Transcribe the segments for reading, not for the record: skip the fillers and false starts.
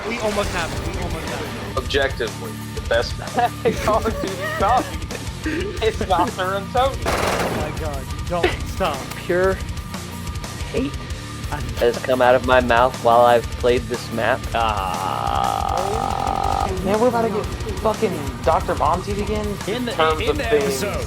we almost have it. We almost have it. Objectively, the best Call of Duty zombie is Valor and Tony. Oh my god, don't stop. Pure hate has come out of my mouth while I've played this map. Man, we're about to get fucking Dr. Monty again. In the things. episode.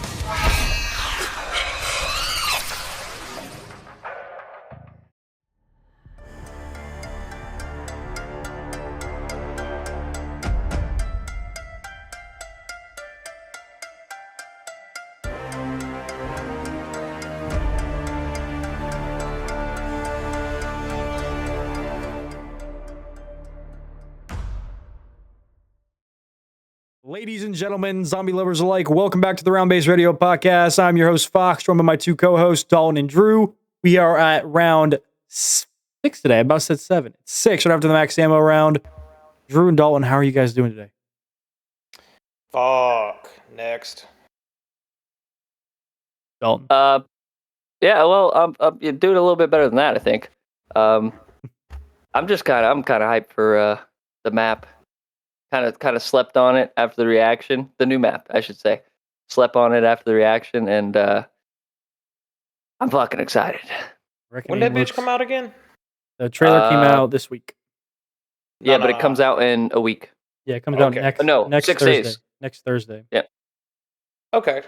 Ladies and gentlemen, zombie lovers alike, welcome back to the Round Base Radio Podcast. I'm your host, Fox, joined by my two co-hosts, Dalton and Drew. We are at round 6 today. I about said 7. It's 6 right after the max ammo round. Drew and Dalton, how are you guys doing today? Fuck. Next. Dalton. Yeah, well, you're doing a little bit better than that, I think. I'm kind of hyped for the map. Kind of slept on it after the reaction. The new map, I should say. Slept on it after the reaction, and I'm fucking excited. When did that bitch come out again? The trailer came out this week. Yeah, but it comes out in a week. Yeah, it comes out Okay. next 6 Thursday. days. Next Thursday. Yeah. Okay.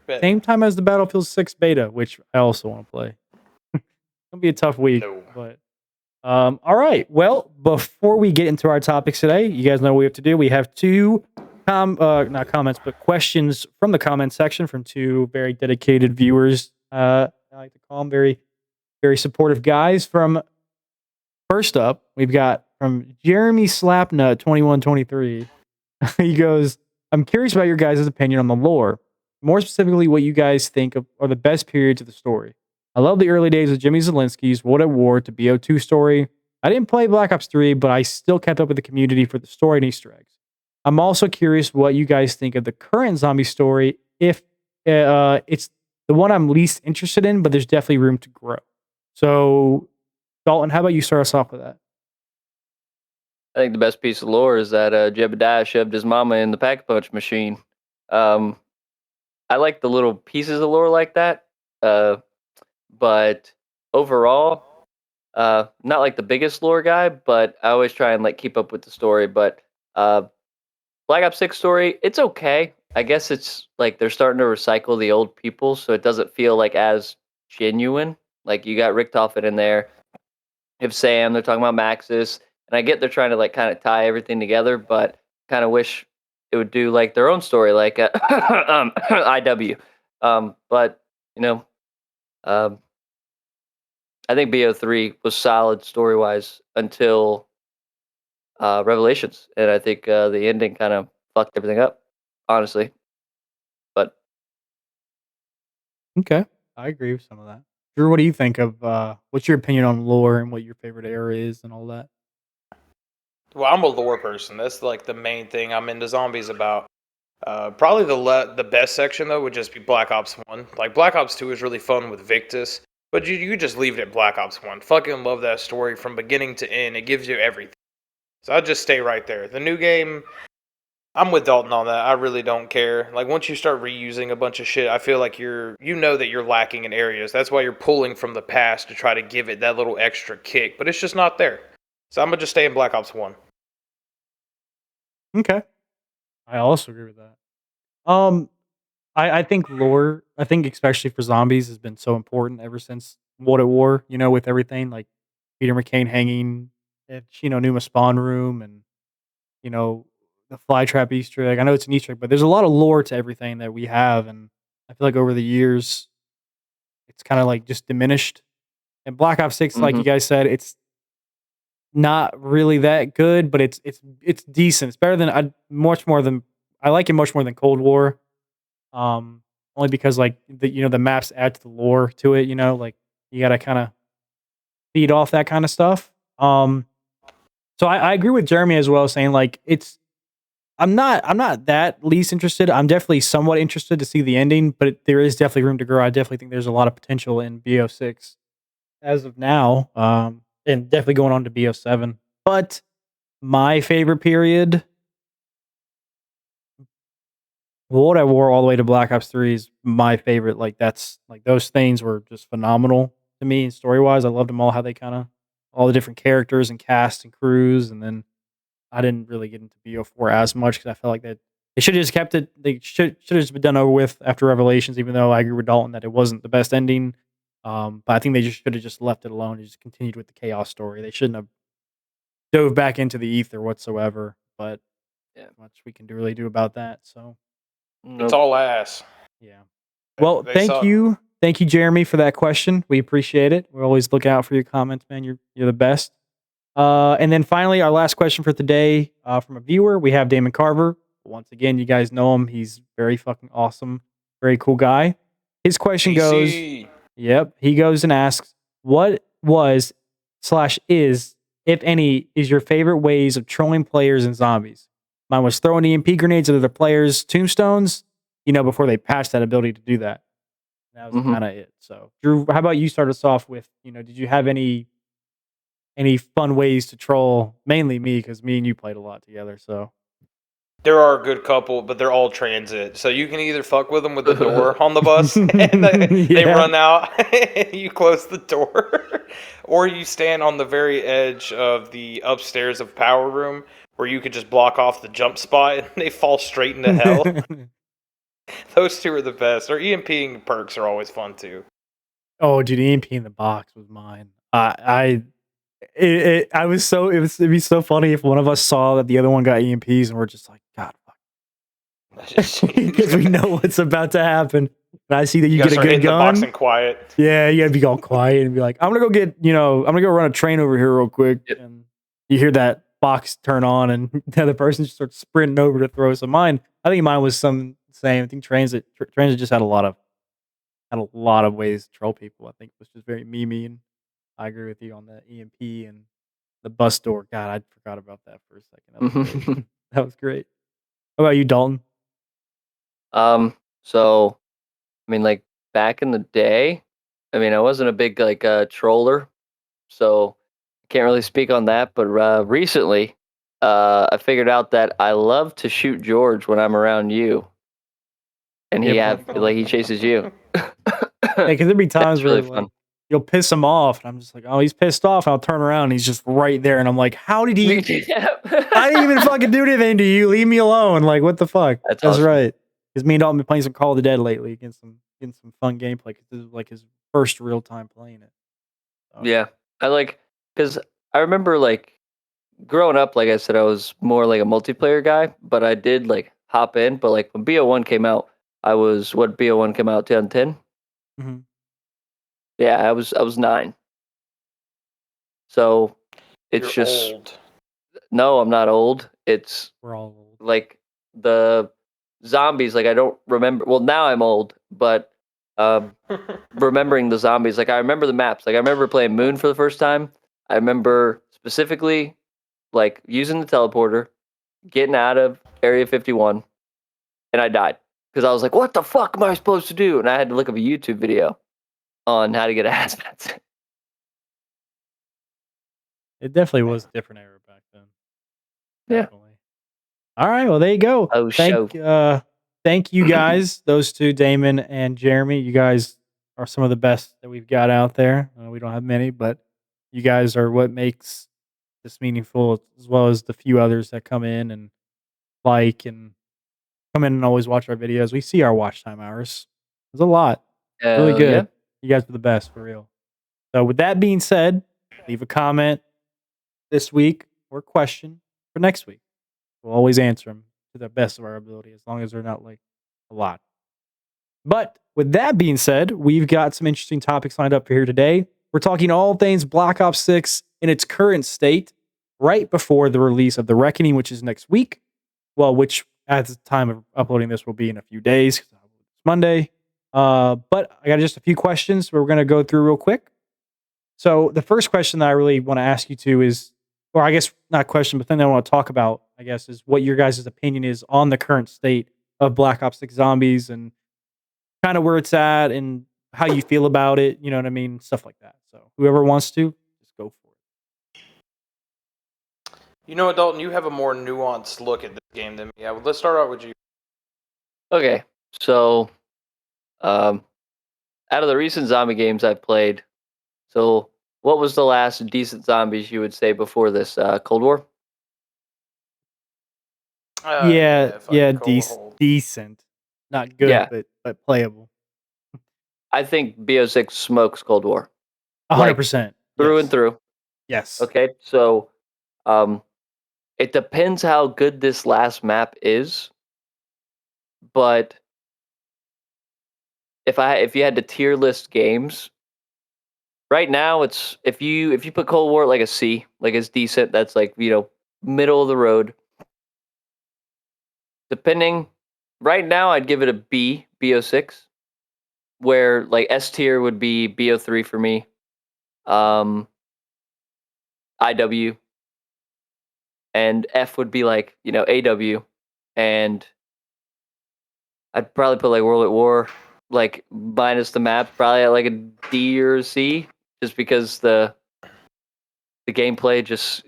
Bet. Same time as the Battlefield 6 beta, which I also want to play. It'll be a tough week, No. but all right. Well, before we get into our topics today, you guys know what we have to do. We have two not comments, but questions from the comment section from two very dedicated viewers. I like to call them very, very supportive guys. First up, we've got from Jeremy Slapnut 2123. He goes, I'm curious about your guys' opinion on the lore. More specifically, what you guys think are the best periods of the story. I love the early days of Jimmy Zielinski's World at War to BO2 story. I didn't play Black Ops 3, but I still kept up with the community for the story and Easter eggs. I'm also curious what you guys think of the current zombie story, if it's the one I'm least interested in, but there's definitely room to grow. So, Dalton, how about you start us off with that? I think the best piece of lore is that Jebediah shoved his mama in the Pack-a-Punch machine. I like the little pieces of lore like that. But overall, not like the biggest lore guy, but I always try and keep up with the story. But Black Ops 6 story, it's okay. I guess it's they're starting to recycle the old people, so it doesn't feel as genuine. Like you got Richtofen in there, you have Sam, they're talking about Maxis, and I get they're trying to kind of tie everything together, but kind of wish it would do their own story, like IW. But I think BO3 was solid story-wise until Revelations, and I think the ending kind of fucked everything up, honestly. But Okay, I agree with some of that. Drew, what do you think of, what's your opinion on lore and what your favorite era is and all that? Well, I'm a lore person. That's the main thing I'm into zombies about. Probably the best section though would just be Black Ops 1. Black Ops 2 is really fun with Victus, but you just leave it at Black Ops 1. Fucking love that story from beginning to end. It gives you everything. So I'd just stay right there. The new game, I'm with Dalton on that. I really don't care. Once you start reusing a bunch of shit, I feel like you know that you're lacking in areas. That's why you're pulling from the past to try to give it that little extra kick, but it's just not there. So I'm gonna just stay in Black Ops 1. Okay. I also agree with that. I think lore, I think especially for zombies, has been so important ever since World at War, with everything like Peter McCain hanging at, Numa spawn room and, the flytrap Easter egg. I know it's an Easter egg, but there's a lot of lore to everything that we have. And I feel like over the years, it's kind of just diminished. And Black Ops 6, like you guys said, it's not really that good, but it's decent. It's better than I like it much more than Cold War. Only because the maps add to the lore to it, you gotta kind of feed off that kind of stuff. So I agree with Jeremy as well, saying I'm not that least interested. I'm definitely somewhat interested to see the ending, but there is definitely room to grow. I definitely think there's a lot of potential in BO6 as of now, and definitely going on to BO7. But My favorite period, World at War all the way to Black Ops 3 is my favorite. Like that's like those things were just phenomenal to me story wise. I loved them all, how they kind of all the different characters and cast and crews, and then I didn't really get into BO4 as much because I felt like that they should have just kept it. They should have just been done over with after Revelations. Even though I agree with Dalton that it wasn't the best ending, but I think they just should have just left it alone and just continued with the chaos story. They shouldn't have dove back into the ether whatsoever. But Yeah. much we can really do about that. So It's Nope. all ass. yeah. Well, They thank suck. you. Thank you, Jeremy, for that question. We appreciate it. We always look out for your comments, man. You're the best. And then finally, our last question for today from a viewer. We have Damon Carver. Once again, you guys know him. He's very fucking awesome. Very cool guy. His question goes, DC. yep. He goes and asks, what was / is, if any, is your favorite ways of trolling players and zombies? Mine was throwing EMP grenades at other players' tombstones, before they patched that ability to do that. That was Mhm. kind of it. So, Drew, how about you start us off with, did you have any fun ways to troll? Mainly me, because me and you played a lot together. So, There are a good couple, but they're all transit. So you can either fuck with them with the door on the bus and they Yeah. run out and you close the door. Or you stand on the very edge of the upstairs of power room where you could just block off the jump spot and they fall straight into hell. Those two are the best. Or EMPing perks are always fun too. Oh, dude, EMP in the box was mine. I was so it'd be so funny if one of us saw that the other one got EMPs and we're just like, God, because we know what's about to happen. And I see that you You get guys a are good hitting the box gun. and quiet. Yeah, you gotta be all quiet and be like, I'm gonna go get, I'm gonna go run a train over here real quick. Yep. And you hear that box turn on and the other person just starts sprinting over to throw some. I think mine was some same. I think transit just had a lot of ways to troll people. I think it was just very memey, and I agree with you on the EMP and the bus door. God, I forgot about that for a second. That was great. That was great. How about you, Dalton? So I mean, like back in the day, I mean, I wasn't a big like troller, so I can't really speak on that. But recently, I figured out that I love to shoot George when I'm around you, and he chases you. Hey, because there'd be times That's where really like fun. you'll piss him off, and I'm just like, oh, he's pissed off. And I'll turn around, and he's just right there, and I'm like, how did he? I didn't even fucking do anything to you. Leave me alone. Like, what the fuck? That's That's awesome. right. Because me and Dalton been playing some Call of the Dead lately, getting some fun gameplay. 'Cause this is like his first real time playing it. So, Yeah, because I remember like growing up, like I said, I was more like a multiplayer guy, but I did like hop in. But like when BO1 came out, BO1 came out 2010. mhm. Yeah, I was 9. So it's You're just old. no, I'm not old. It's We're all old. like the zombies. Like I don't remember. Well, now I'm old, but remembering the zombies, like I remember the maps. Like I remember playing Moon for the first time. I remember specifically like using the teleporter, getting out of Area 51, and I died because I was like, "What the fuck am I supposed to do?" And I had to look up a YouTube video on how to get a hazmat suit. It definitely was a different era back then. Yeah. Definitely. All right. Well, there you go. Oh, Thank you guys, those two, Damon and Jeremy. You guys are some of the best that we've got out there. We don't have many, but you guys are what makes this meaningful, as well as the few others that come in and come in and always watch our videos. We see our watch time hours. There's a lot. Really good. Yeah. You guys are the best, for real. So, with that being said, leave a comment this week or question for next week. We'll always answer them to the best of our ability, as long as they're not like a lot. But with that being said, we've got some interesting topics lined up for here today. We're talking all things Black Ops 6 in its current state, right before the release of The Reckoning, which is next week. Well, which at the time of uploading this will be in a few days, because it's Monday. But I got just a few questions we're going to go through real quick. So the first question that I really want to ask you to is, or I guess not question, but then I want to talk about, I guess, is what your guys' opinion is on the current state of Black Ops 6 Zombies and kind of where it's at and how you feel about it. You know what I mean? Stuff like that. So whoever wants to, just go for it. You know what, Dalton? You have a more nuanced look at this game than me. Let's start out with you. Okay, so out of the recent zombie games I've played, so what was the last decent zombies you would say before this? Cold War? Yeah, fucking yeah, Cold Hold. decent. Not good, Yeah. but playable. I think BO6 smokes Cold War 100%. through Yes. and through. Yes. Okay, so it depends how good this last map is, but if you had to tier list games, right now it's if you put Cold War at like a C, like it's decent, that's like, middle of the road. Depending, right now I'd give it a B, BO6, where like S tier would be BO3 for me. IW, and F would be like, AW, and I'd probably put like World at War, like minus the map, probably at like a D or a C, just because the gameplay just,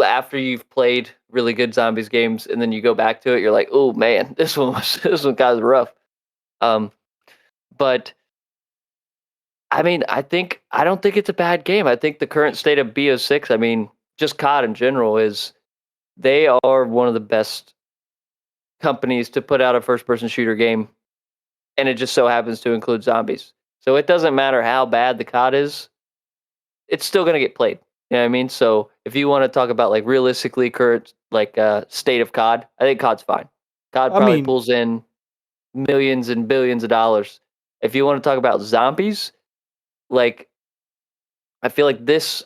after you've played really good zombies games and then you go back to it, you're like, oh man, this one got rough. But I mean, I don't think it's a bad game. I think the current state of BO6, I mean, just COD in general, is they are one of the best companies to put out a first person shooter game, and it just so happens to include zombies. So it doesn't matter how bad the COD is, it's still going to get played. You know what I mean? So if you want to talk about like realistically current like state of COD, I think COD's fine. COD I probably mean, pulls in millions and billions of dollars. If you want to talk about zombies, like I feel like this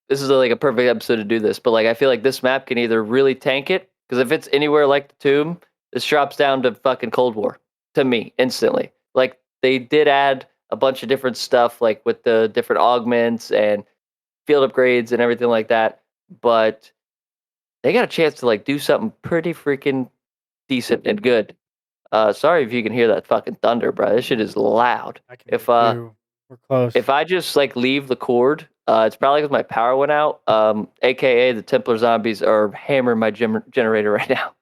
is like a perfect episode to do this, but like I feel like this map can either really tank it, because if it's anywhere like the Tomb, this drops down to fucking Cold War to me instantly. Like they did add a bunch of different stuff, like with the different augments and field upgrades and everything like that, but they got a chance to like do something pretty freaking decent and good. Sorry if you can hear that fucking thunder, bro. This shit is loud. I can If hear it too. We're close. if I just like leave the cord, it's probably because my power went out. AKA the Templar zombies are hammering my generator right now.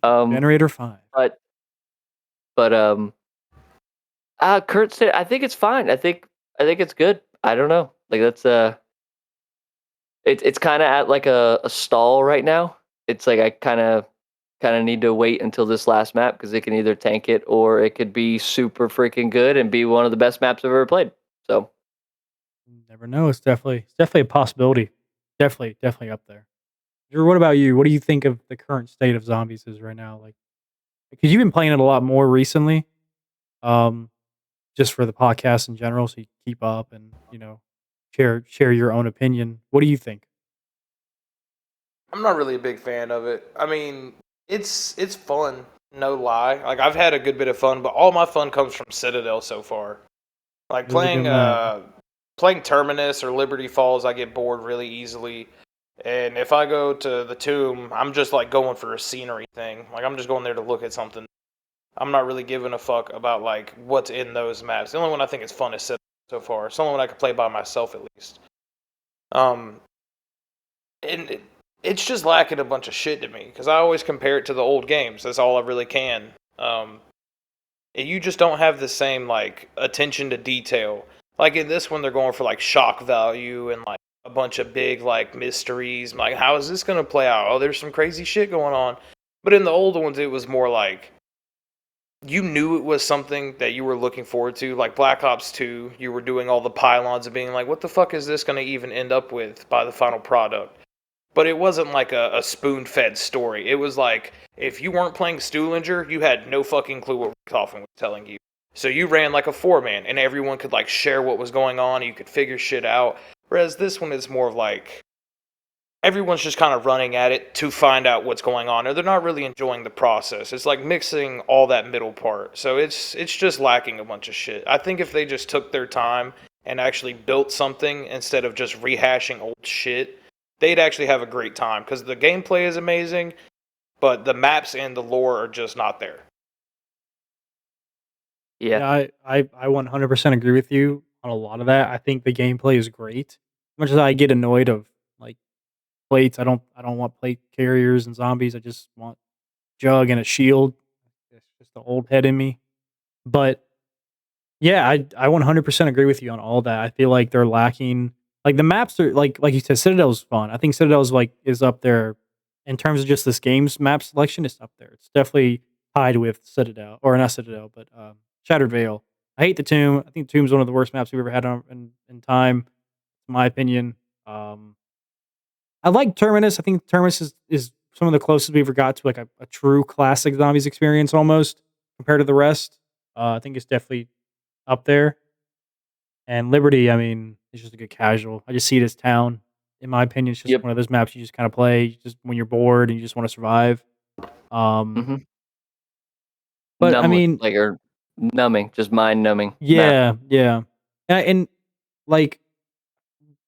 Generator 5. But Kurt said I think it's fine. I think it's good. I don't know. Like that's it's kind of at like a stall right now. It's like I kind of need to wait until this last map, because it can either tank it or it could be super freaking good and be one of the best maps I've ever played. So Never know. It's definitely a possibility. Definitely up there. Drew, what about you? What do you think of the current state of zombies is right now? Like, because you've been playing it a lot more recently, um, just for the podcast in general, so you keep up and share your own opinion. What do you think? I'm not really a big fan of it. I mean, it's fun, no lie. Like I've had a good bit of fun, but all my fun comes from Citadel so far. Like Really good map. playing Terminus or Liberty Falls, I get bored really easily. And if I go to the Tomb, I'm just like going for a scenery thing. Like I'm just going there to look at something. I'm not really giving a fuck about like what's in those maps. The only one I think is fun is Citadel so far. It's the only one I can play by myself at least. Um, and it's just lacking a bunch of shit to me because I always compare it to the old games. That's all I really can. You just don't have the same like attention to detail. Like in this one, they're going for like shock value and like a bunch of big like mysteries. Like, how is this going to play out? Oh, there's some crazy shit going on. But in the older ones, it was more like you knew it was something that you were looking forward to. Like Black Ops 2, you were doing all the pylons and being like, what the fuck is this going to even end up with by the final product? But it wasn't like a spoon-fed story. It was like, if you weren't playing Stuhlinger, you had no fucking clue what Richthofen was telling you. So you ran like a four-man, and everyone could like share what was going on, and you could figure shit out. Whereas this one is more of like, everyone's just kind of running at it to find out what's going on, or they're not really enjoying the process. It's like mixing all that middle part. So it's just lacking a bunch of shit. I think if they just took their time and actually built something instead of just rehashing old shit, they'd actually have a great time, because the gameplay is amazing, but the maps and the lore are just not there. yeah. I 100% agree with you on a lot of that. I think the gameplay is great. As much as I get annoyed of like plates. I don't want plate carriers and zombies. I just want jug and a shield. It's just the old head in me. But yeah, I 100% agree with you on all that. I feel like they're lacking. Like the maps are like you said, Citadel's fun. I think Citadel's is up there in terms of just this game's map selection. It's up there. It's definitely tied with Citadel or not Citadel, but Shattered Veil. I hate the Tomb. I think the Tomb's one of the worst maps we've ever had in time, in my opinion. I like Terminus. I think Terminus is some of the closest we ever got to like a true classic zombies experience almost compared to the rest. I think it's definitely up there. And Liberty, I mean, it's just a good casual. I just see it as town. In my opinion, it's just Yep. one of those maps you just kind of play just when you're bored and you just want to survive. hmm But I mean, or numbing, just mind numbing. Map. yeah. And like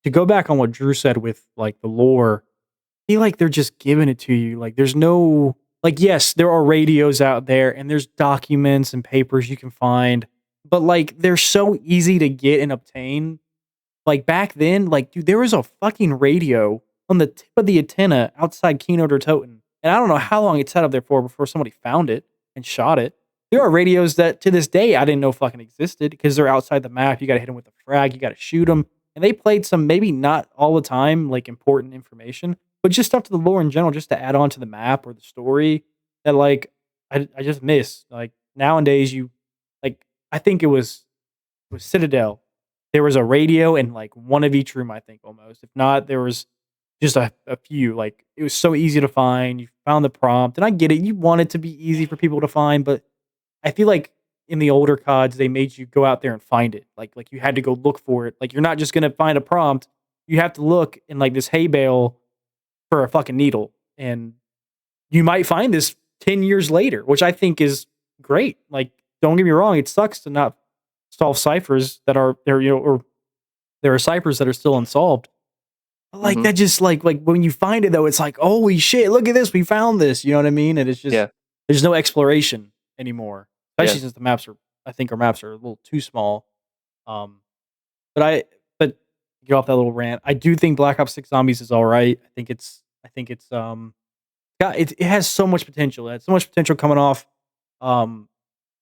to go back on what Drew said with like the lore, I feel like they're just giving it to you. Like there's no like yes, there are radios out there and there's documents and papers you can find, but like they're so easy to get and obtain. Like back then, like dude, there was a fucking radio on the tip of the antenna outside Keynote or Toten. And I don't know how long it sat up there for before somebody found it and shot it. There are radios that to this day I didn't know fucking existed because they're outside the map. You got to hit them with a frag. You got to shoot them. And they played some maybe not all the time like important information, but just stuff to the lore in general, just to add on to the map or the story that like I just miss. Like nowadays, you like I think it was Citadel. There was a radio in like one of each room, I think almost. If not, there was just a few. Like it was so easy to find. You found the prompt, and I get it. You want it to be easy for people to find, but I feel like in the older CODs, they made you go out there and find it. Like you had to go look for it. Like you're not just gonna find a prompt. You have to look in like this hay bale for a fucking needle, and you might find this 10 years later, which I think is great. Like, don't get me wrong, it sucks to not solve ciphers that are there, or there are ciphers that are still unsolved. But like Mhm. that, just like when you find it though, it's like holy shit, look at this, we found this. You know what I mean? And it's just Yeah. there's no exploration anymore, especially Yeah. since the maps are. I think our maps are a little too small. Um, but get off that little rant. I do think Black Ops 6 Zombies is all right. I think it's it has so much potential. It has so much potential coming off um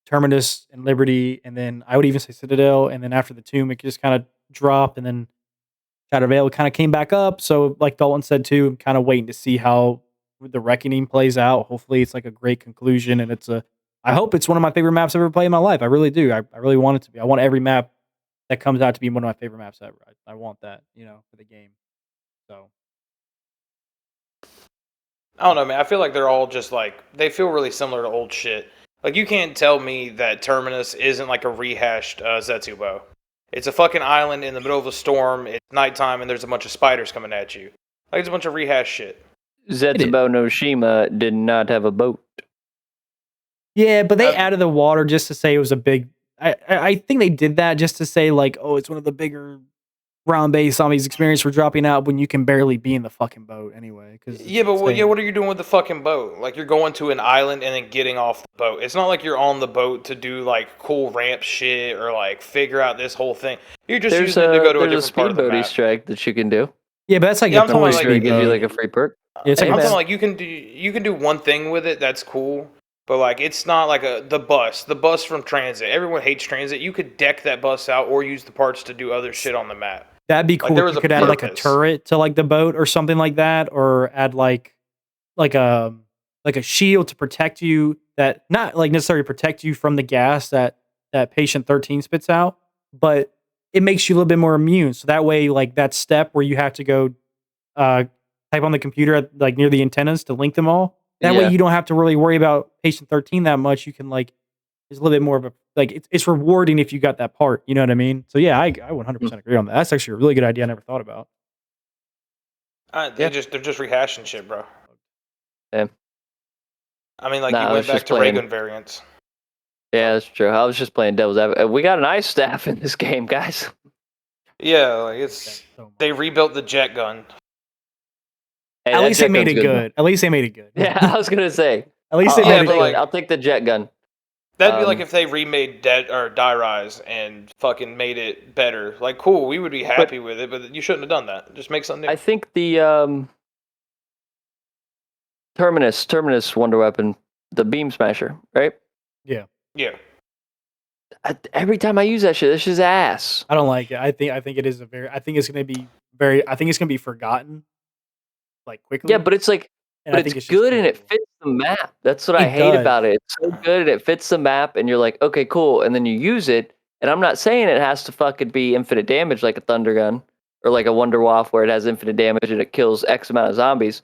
Terminus and Liberty, and then I would even say Citadel, and then after the Tomb, it just kind of dropped, and then Shadow Veil kind of came back up. So, like Dalton said too, I'm kind of waiting to see how the Reckoning plays out. Hopefully, it's like a great conclusion, and it's a. I hope it's one of my favorite maps I've ever played in my life. I really do. I really want it to be. I want every map that comes out to be one of my favorite maps ever. I want that, for the game. So, I don't know, man. I feel like they're all just like they feel really similar to old shit. Like you can't tell me that Terminus isn't like a rehashed Zetsubo. It's a fucking island in the middle of a storm. It's nighttime and there's a bunch of spiders coming at you. Like it's a bunch of rehashed shit. Zetsubo no Shima did not have a boat. yeah, but they Uh, added the water just to say it was a big. I think they did that just to say like, oh, it's one of the bigger round-based zombies experience we're dropping out when you can barely be in the fucking boat anyway. Yeah, but what are you doing with the fucking boat? Like you're going to an island and then getting off the boat. It's not like you're on the boat to do like cool ramp shit or like figure out this whole thing. You're just There's using it to go to a there's a different part of the speedboat map. Easter egg that you can do. Yeah, but that's like Yeah, a I'm talking toy about, like, Easter egg gives you speedboat. like a free perk. Yeah, it's like Hey, I'm a man. talking like you can do one thing with it. That's cool. But like it's not like the bus from Transit. Everyone hates Transit. You could deck that bus out or use the parts to do other shit on the map. That'd be Like, cool. there If was you a could add like a purpose. turret to like the boat or something like that, or add like a like a shield to protect you that not like necessarily protect you from the gas that patient 13 spits out, but it makes you a little bit more immune. So that way, like that step where you have to go type on the computer at, like near the antennas to link them all. That way Yeah. you don't have to really worry about patient 13 that much. You can like there's a little bit more of a like it's rewarding if you got that part. You know what I mean? So yeah, I 100% agree on that. That's actually a really good idea I never thought about. They're Yeah. just rehashing shit, bro. Yeah. I mean, like Nah, I you was went back just to playing- Raygun variants. Yeah, that's true. I was just playing devil's advocate. We got an ice staff in this game, guys. Yeah, like it's Thanks so much. they rebuilt the jet gun. Hey, At that least they jet made gun's it man. good. At least they made it good. Yeah, I was gonna say. At least they I'll, Yeah, made I'll it but, take, good. like- I'll take the jet gun. That'd be like Um, if they remade Dead or Die Rise and fucking made it better. Like, cool, we would be happy with it, but you shouldn't have done that. Just make something new. I think the Terminus Wonder Weapon, the Beam Smasher, right? Yeah. Every time I use that shit, this shit's ass. I don't like it. I think it is a very. I think it's gonna be very. I think it's gonna be forgotten, like quickly. Yeah, but it's like, and but I think it's it's just good and it terrible. fits the map. That's what I It hate does. about it. It's so good and it fits the map, and you're like, okay, cool. And then you use it, and I'm not saying it has to fucking be infinite damage like a Thunder Gun or like a Wonder Waff where it has infinite damage and it kills X amount of zombies.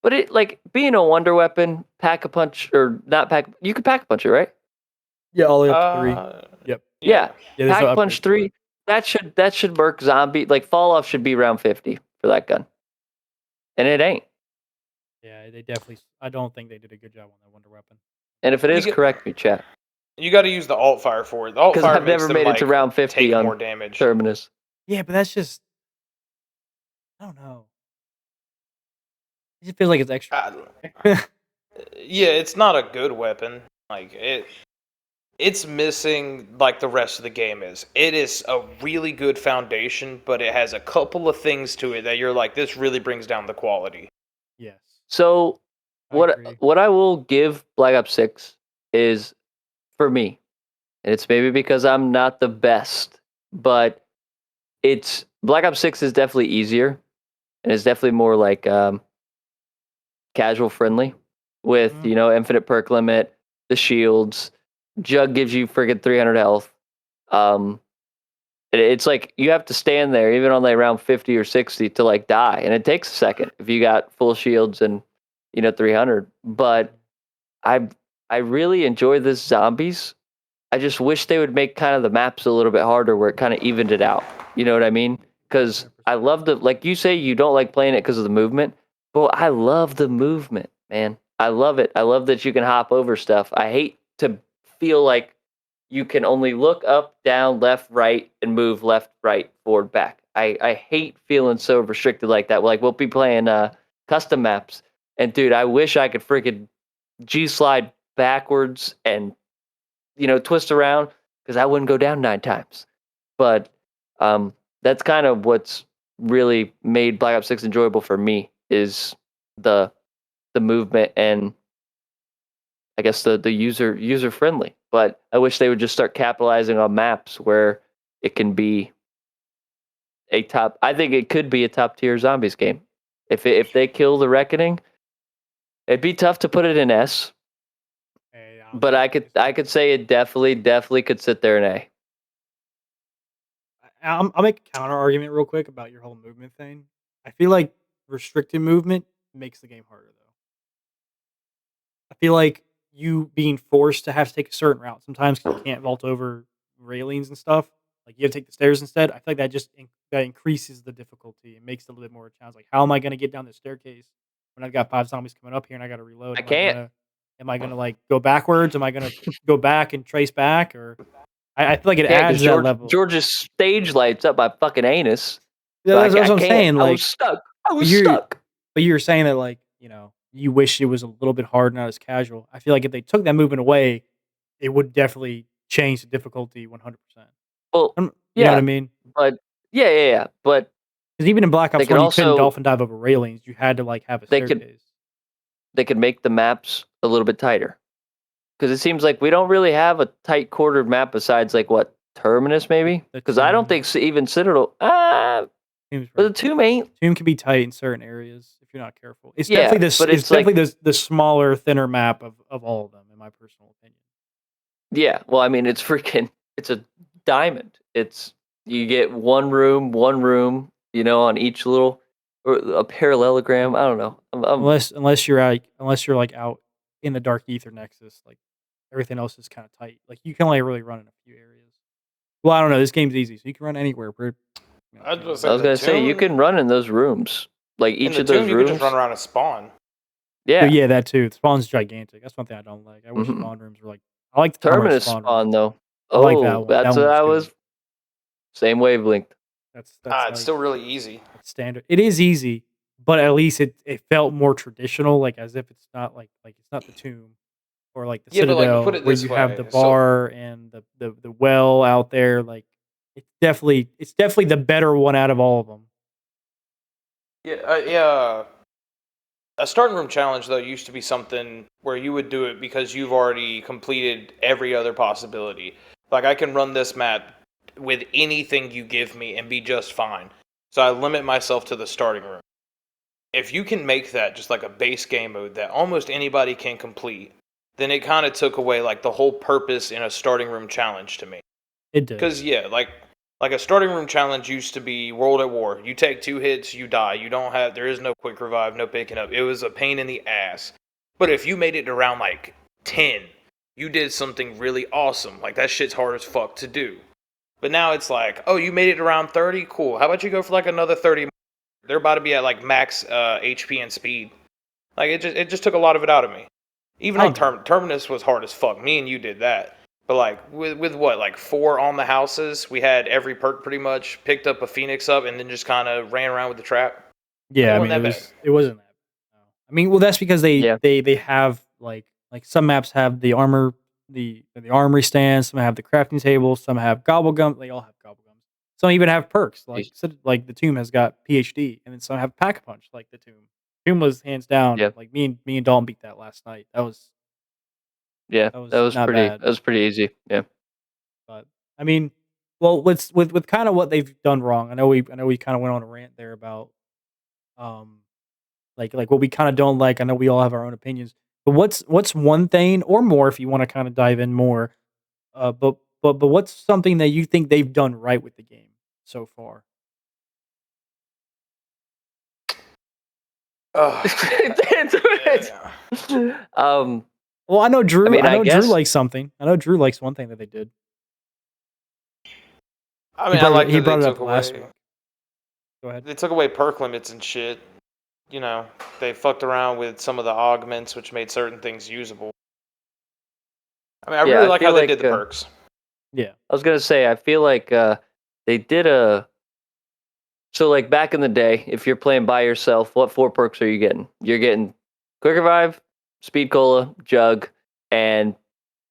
But it like being a Wonder Weapon, pack a punch or not pack. You can pack a punch it, right? Yeah, all the way up to 3. Yep. Yeah. Yeah, there's Pack no punch upgrades for 3. it. That should work. Zombie like fall off should be around 50 for that gun, and it ain't. Yeah, they definitely. I don't think they did a good job on that Wonder Weapon. And if it You is, get- correct me, chat. You got to use the alt fire for it. The alt 'Cause fire I've makes never them, made it like, to round 50 take on more damage. Terminus. Yeah, but that's just. I don't know. It just feels like it's extra. Yeah, it's not a good weapon. Like it's missing like the rest of the game is. It is a really good foundation, but it has a couple of things to it that you're like, this really brings down the quality. Yes. So I agree. what I will give Black Ops 6 is for me, and it's maybe because I'm not the best, but it's Black Ops 6 is definitely easier and it's definitely more like casual friendly with, Mhm. you know, infinite perk limit, the shields, Jug gives you friggin' 300 health. It's like you have to stand there even on like around 50 or 60 to like die, and it takes a second if you got full shields and, you know, 300. But I really enjoy this zombies. I just wish they would make kind of the maps a little bit harder where it kind of evened it out. You know what I mean? Because I love the, like you say, you don't like playing it because of the movement. But I love the movement, man. I love it. I love that you can hop over stuff. I hate to feel like you can only look up, down, left, right, and move left, right, forward, back. I hate feeling so restricted like that. Like we'll be playing custom maps, and dude, I wish I could freaking G slide backwards and, you know, twist around because I wouldn't go down 9 times. But that's kind of what's really made Black Ops 6 enjoyable for me is the movement and I guess the user friendly. But I wish they would just start capitalizing on maps where it can be a top. I think it could be a top tier zombies game. If they kill the Reckoning, it'd be tough to put it in S. Hey, But I could say it definitely could sit there in A. I'll make a counter argument real quick about your whole movement thing. I feel like restricted movement makes the game harder, though. I feel like you being forced to have to take a certain route sometimes because you can't vault over railings and stuff. Like you have to take the stairs instead. I feel like that just that increases the difficulty. It makes it a little bit more challenging. Like, how am I going to get down the staircase when I've got 5 zombies coming up here and I got to reload? I can't. Am I gonna like go backwards? Am I gonna go back and trace back? Or I feel like it Yeah, adds because that level. George's stage lights up my fucking anus. Yeah, So that's what I'm can't. saying. I Like, was stuck. I was you're- stuck. but you were saying that like, you know, you wish it was a little bit hard, not as casual. I feel like if they took that movement away, it would definitely change the difficulty 100%. Well, You know yeah, what I mean? but yeah. But Because even in Black Ops They 1, could you also- couldn't dolphin dive over railings. You had to like have a They could- staircase. they could make the maps a little bit tighter. Because it seems like we don't really have a tight quartered map besides like what Terminus maybe. The Because I don't Tomb. think even Citadel. Seems But the right. Tomb ain't. Tomb can be tight in certain areas if you're not careful. It's Yeah, definitely but it's it's like- definitely the smaller, thinner map of all of them, in my personal opinion. Yeah, well, I mean, it's freaking. It's a diamond. It's you get one room, you know, on each little or a parallelogram. I don't know. Unless you're like out in the dark ether nexus, like everything else is kind of tight. Like you can only really run in a few areas. Well, I don't know. This game's easy, so you can run anywhere. I was just I was the gonna say you Tomb- can run in those rooms, like in each the of those Tomb, you rooms. can just run around and spawn. Yeah, Yeah, that too. The spawn's gigantic. That's one thing I don't like. I wish Mhm. spawn rooms were like. I like the Terminus spawn. spawn though. I like that Oh, one. That that's one what I was was. Same wavelength. That's It's like, still really easy. standard. It is easy, but at least it felt more traditional, like as if it's not like it's not the tomb or like the Yeah, but, like, Citadel put it where this you have the way, so- bar and the well out there. Like it's definitely the better one out of all of them. Yeah, A starting room challenge though used to be something where you would do it because you've already completed every other possibility. Like I can run this map with anything you give me and be just fine. So I limit myself to the starting room. If you can make that just like a base game mode that almost anybody can complete, then it kind of took away like the whole purpose in a starting room challenge to me. It did. Because yeah, like a starting room challenge used to be World at War. You take 2 hits, you die. There is no quick revive, no picking up. It was a pain in the ass. But if you made it around like 10, you did something really awesome. Like that shit's hard as fuck to do. But now it's like, oh, you made it around 30? Cool. How about you go for like another 30? They're about to be at like max HP and speed. Like it just took a lot of it out of me. Even on Terminus was hard as fuck. Me and you did that. But like with what, like 4 on the houses, we had every perk pretty much, picked up a Phoenix up, and then just kind of ran around with the trap. Yeah, It I wasn't mean, that bad. it wasn't that. No. I mean, well, that's because Yeah. they have like some maps have the armory stands, some have the crafting table, some have gobble gum. They all have gobble gums. Some even have perks like the Tomb has got PhD, and then some have pack a punch like the Tomb. Tomb was hands down Yeah. like me and Dalton beat that last night. That was Yeah, that was that was not pretty. bad. That was pretty easy. Yeah. But I mean, well, with kind of what they've done wrong. I know we kind of went on a rant there about um like what we kind of don't like. I know we all have our own opinions, but what's one thing or more if you want to kind of dive in more. But what's something that you think they've done right with the game so far? Ugh. um, Well, I know Drew. I mean, I Drew guess- likes something. I know Drew likes one thing that they did. I mean, I like he that brought they it up took last away. week. Go ahead. They took away perk limits and shit. You know, they fucked around with some of the augments, which made certain things usable. I mean, I Yeah, really I like feel how they like, did the perks. Yeah. I was gonna say, I feel like they did a. So like back in the day, if you're playing by yourself, what 4 perks are you getting? You're getting quick revive, speed cola, jug, and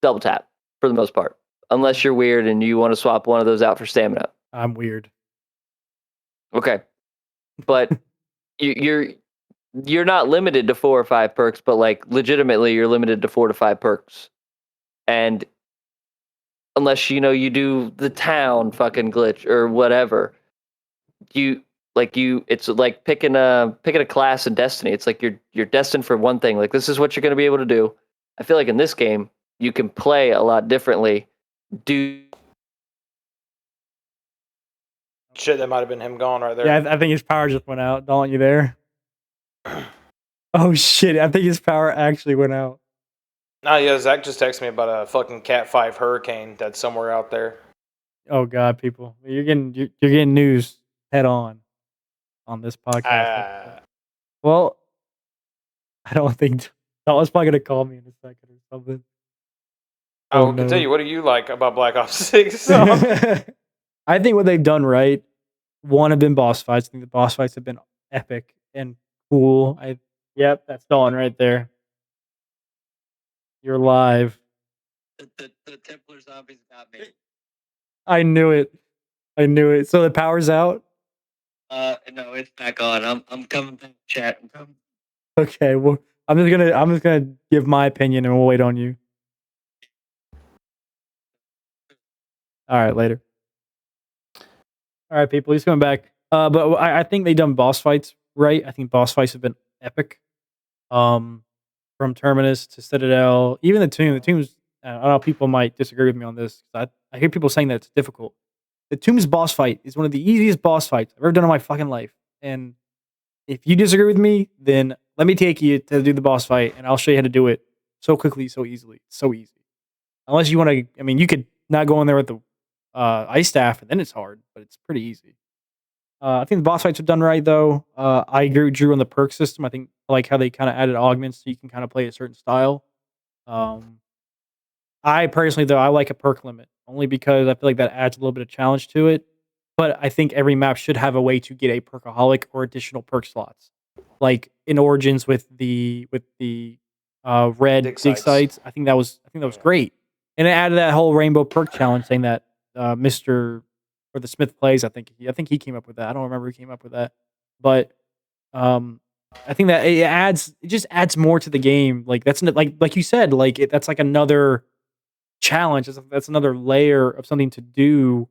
double tap for the most part. Unless you're weird and you want to swap one of those out for stamina. I'm weird. Okay, but you're not limited to 4 or 5 perks, but like legitimately you're limited to 4 to 5 perks, and unless you do the town fucking glitch or whatever, it's like picking a class in Destiny. It's like you're destined for one thing. Like this is what you're going to be able to do. I feel like in this game you can play a lot differently. Shit, that might have been him gone right there. Yeah, I think his power just went out. Don't you there? Oh shit! I think his power actually went out. Nah, yeah, Zach just texted me about a fucking Cat 5 hurricane that's somewhere out there. Oh god, people, you're getting news head on this podcast. Well, I don't think Dalton's probably gonna call me in a second or something. I Oh, will no. continue. What do you like about Black Ops 6? I think what they've done right, one have been boss fights. I think the boss fights have been epic and cool. Yep, that's Dalton right there. You're live. The Templar zombies got me. I knew it. So the power's out. No, it's back on. I'm coming back, chat. I'm coming. Okay, well, I'm just gonna give my opinion and we'll wait on you. All right, later. All right, people, he's coming back. But I think they done boss fights right. I think boss fights have been epic. From Terminus to Citadel, even the Tomb. The Tomb's. I don't know. People might disagree with me on this. I hear people saying that it's difficult. The Tomb's boss fight is one of the easiest boss fights I've ever done in my fucking life. And if you disagree with me, then let me take you to do the boss fight, and I'll show you how to do it so quickly, so easily. It's so easy. Unless you want to, I mean, you could not go in there with the ice staff, and then it's hard, but it's pretty easy. I think the boss fights are done right, though. I agree with Drew on the perk system. I think I like how they kind of added augments so you can kind of play a certain style. I personally, though, I like a perk limit only because I feel like that adds a little bit of challenge to it. But I think every map should have a way to get a perkaholic or additional perk slots, like in Origins with the red Dig dig sites. sites. I think that was great, and it added that whole rainbow perk challenge, saying that Mister or the Smith plays. I think he came up with that. I don't remember who came up with that, but I think that it just adds more to the game. Like that's like you said, like that's like another challenge. That's another layer of something to do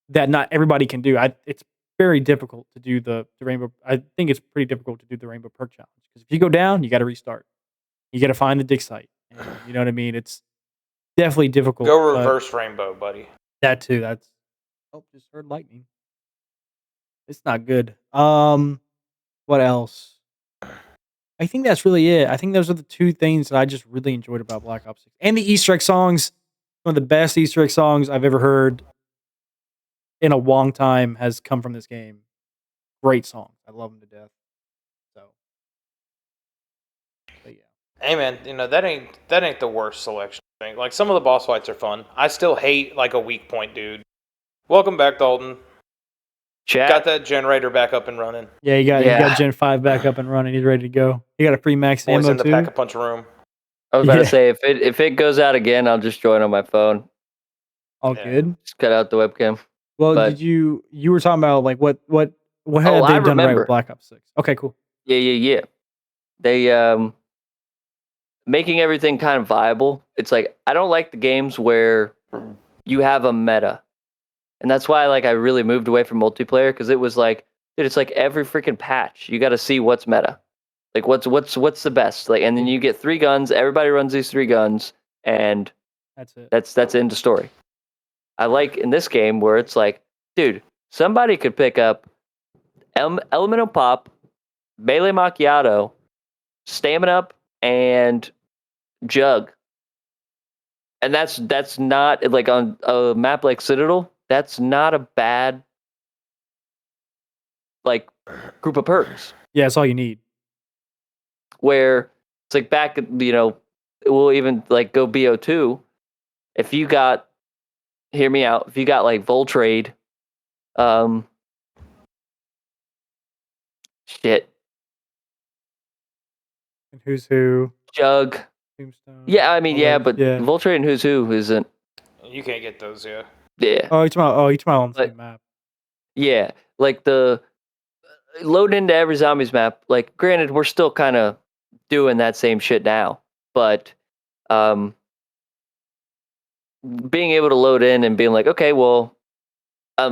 that not everybody can do. It's very difficult to do the rainbow. I think it's pretty difficult to do the rainbow perk challenge because if you go down, you got to restart. You got to find the dig site. And, you know what I mean? It's definitely difficult. Go but reverse rainbow, buddy. that too. That's just heard lightning. It's not good. What else? I think that's really it. I think those are the two things that I just really enjoyed about Black Ops 6. And the Easter egg songs. One of the best Easter egg songs I've ever heard in a long time has come from this game. Great song. I love them to death. So, but yeah. Hey man, that ain't the worst selection thing. Like some of the boss fights are fun. I still hate like a weak point dude. Welcome back, Dalton. Chat. Got that generator back up and running. Yeah, you got Gen 5 back up and running. He's ready to go. You got a free max Boys ammo in the too. Pack-a-Punch room. I was about Yeah. to say if it goes out again, I'll just join on my phone. All Yeah. good. Just cut out the webcam. Well, But- did you were talking about like what have Oh, they I done right remember. with Black Ops 6? Okay, cool. Yeah. They making everything kind of viable. It's like I don't like the games where you have a meta. And that's why like I really moved away from multiplayer because it was like, dude, it's like every freaking patch. You got to see what's meta. Like what's the best. Like and then you get 3 guns, everybody runs these 3 guns and That's it. that's end of story. I like in this game where it's like, dude, somebody could pick up Elemental Pop, Melee Macchiato, Stamina Up, and Jug. And that's not like on a map like Citadel, that's not a bad like group of perks. Yeah, that's all you need. Where it's like back, we'll even like go BO2. If you got, hear me out, if you got like Voltrade, shit, And who's who? Jug. Tombstone. Yeah, I mean, all yeah, those- but Voltrade and Who's Who isn't. You can't get those, yeah. Yeah, Oh, you're talking about on the But- same map. yeah. Like the load into every zombies map. Like, granted, we're still kind of doing that same shit now, but being able to load in and being like, okay, well,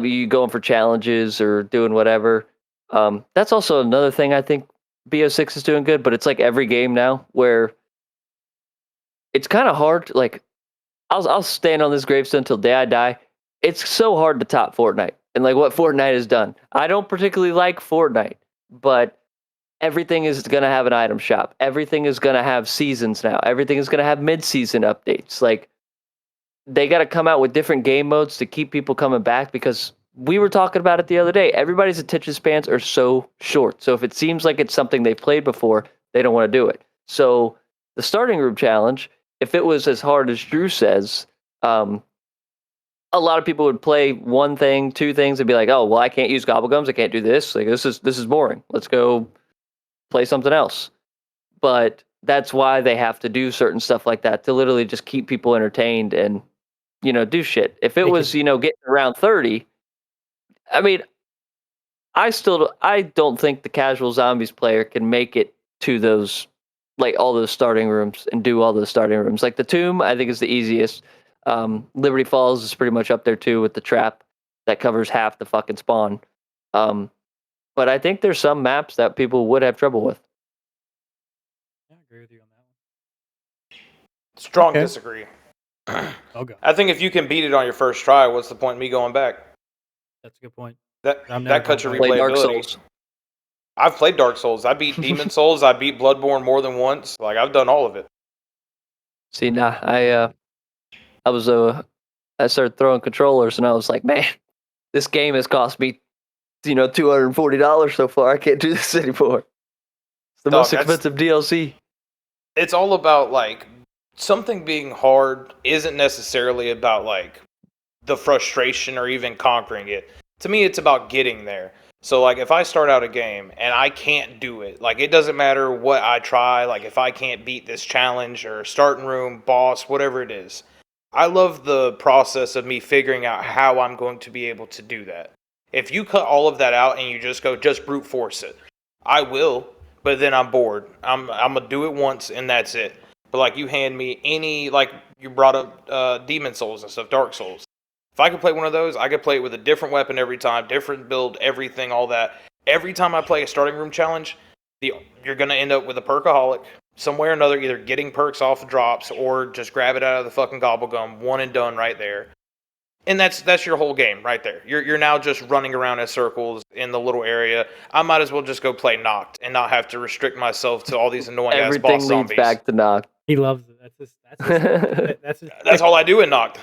you going for challenges or doing whatever. That's also another thing I think BO6 is doing good, but it's like every game now where it's kind of hard. Like, I'll stand on this gravestone till day I die. It's so hard to top Fortnite and like what Fortnite has done. I don't particularly like Fortnite, but everything is going to have an item shop. Everything is going to have seasons now. Everything is going to have mid-season updates. Like, they got to come out with different game modes to keep people coming back because we were talking about it the other day. Everybody's attention spans are so short. So if it seems like it's something they've played before, they don't want to do it. So the starting room challenge, if it was as hard as Drew says, a lot of people would play 1 thing, 2 things, and be like, "Oh, well, I can't use gobblegums. I can't do this. Like this is boring. Let's go play something else." But that's why they have to do certain stuff like that to literally just keep people entertained and do shit. If it Make was getting around 30, I mean, I don't think the casual zombies player can make it to those like all those starting rooms and do all those starting rooms. Like the tomb, I think is the easiest. Liberty Falls is pretty much up there too with the trap that covers half the fucking spawn. But I think there's some maps that people would have trouble with. Yeah, I agree with you on that one. Strong Okay. disagree. Oh god, I think if you can beat it on your first try, what's the point in me going back? that's a good point. That I'm never cuts your going Play replayability. Dark Souls. I've played Dark Souls. I beat Demon Souls. I beat Bloodborne more than once. Like I've done all of it. See, nah, I started throwing controllers and I was like, man, this game has cost me, $240 so far. I can't do this anymore. It's the Dog, most that's- expensive DLC. It's all about like something being hard isn't necessarily about like the frustration or even conquering it. To me, it's about getting there. So like if I start out a game and I can't do it, like it doesn't matter what I try, like if I can't beat this challenge or starting room, boss, whatever it is. I love the process of me figuring out how I'm going to be able to do that. If you cut all of that out and you just go just brute force it, I will, but then I'm bored. I'm gonna do it once and that's it. But like you hand me any, like you brought up Demon Souls and stuff, Dark Souls. If I could play one of those, I could play it with a different weapon every time, different build, everything, all that. Every time I play a starting room challenge, you're gonna end up with a perkaholic somewhere or another, either getting perks off the drops or just grab it out of the fucking gobble gum, one and done right there. And that's your whole game right there. You're now just running around in circles in the little area. I might as well just go play Noct and not have to restrict myself to all these annoying ass Everything boss leads zombies. back to Noct. He loves it. That's all I do in Noct.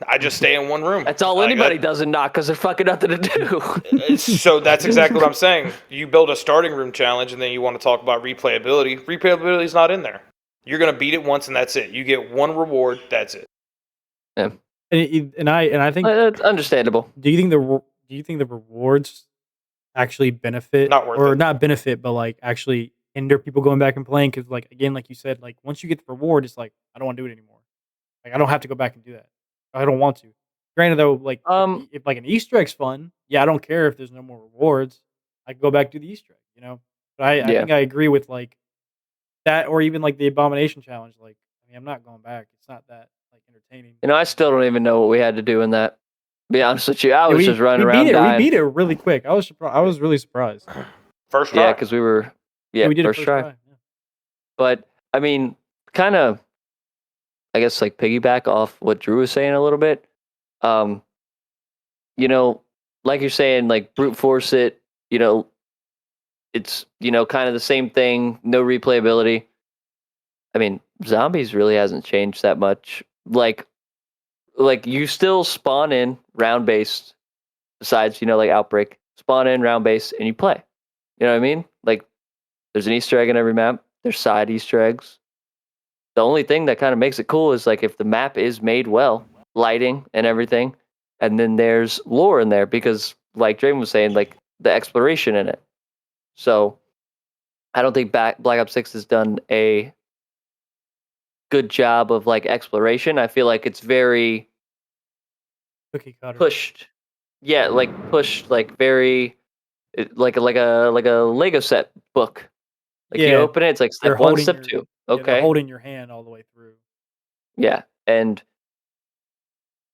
I just stay in one room. That's all Like, anybody does in Noct because there's fucking nothing to do. So that's exactly what I'm saying. You build a starting room challenge and then you want to talk about replayability. Replayability is not in there. You're gonna beat it once and that's it. You get one reward. That's it. Yeah. And I think That's understandable. do you think the rewards actually benefit Not worth or it. not benefit, but like actually hinder people going back and playing? Because like again, like you said, like once you get the reward, it's like I don't want to do it anymore. Like I don't have to go back and do that. I don't want to. Granted, though, like if like an Easter egg's fun, yeah, I don't care if there's no more rewards. I can go back to the Easter egg, you know. But I think I agree with like that, or even like the Abomination challenge. Like, I mean, I'm not going back. It's not that like entertaining. You know, I still don't even know what we had to do in that. To be honest with you, I was just running we around beat it. dying. We beat it really quick. I was surprised. I was really surprised. First try. Yeah, because we were we did first it try. Yeah. But I mean, kind of, I guess like piggyback off what Drew was saying a little bit. You know, like you're saying, like brute force it. You know, it's kind of the same thing. No replayability. I mean, zombies really hasn't changed that much. Like you still spawn in round based. Besides, like Outbreak, spawn in round based and you play. You know what I mean? Like, there's an Easter egg in every map. There's side Easter eggs. The only thing that kind of makes it cool is like if the map is made well, lighting and everything, and then there's lore in there because, like Draven was saying, like the exploration in it. So, I don't think Black Ops 6 has done a good job of like exploration. I feel like it's very Cookie cutter. pushed. Yeah, like pushed, like very, like a Lego set book. Like you Yeah, open it, it's like they're step one, holding step your- two. Yeah, they're Okay. holding your hand all the way through. Yeah, and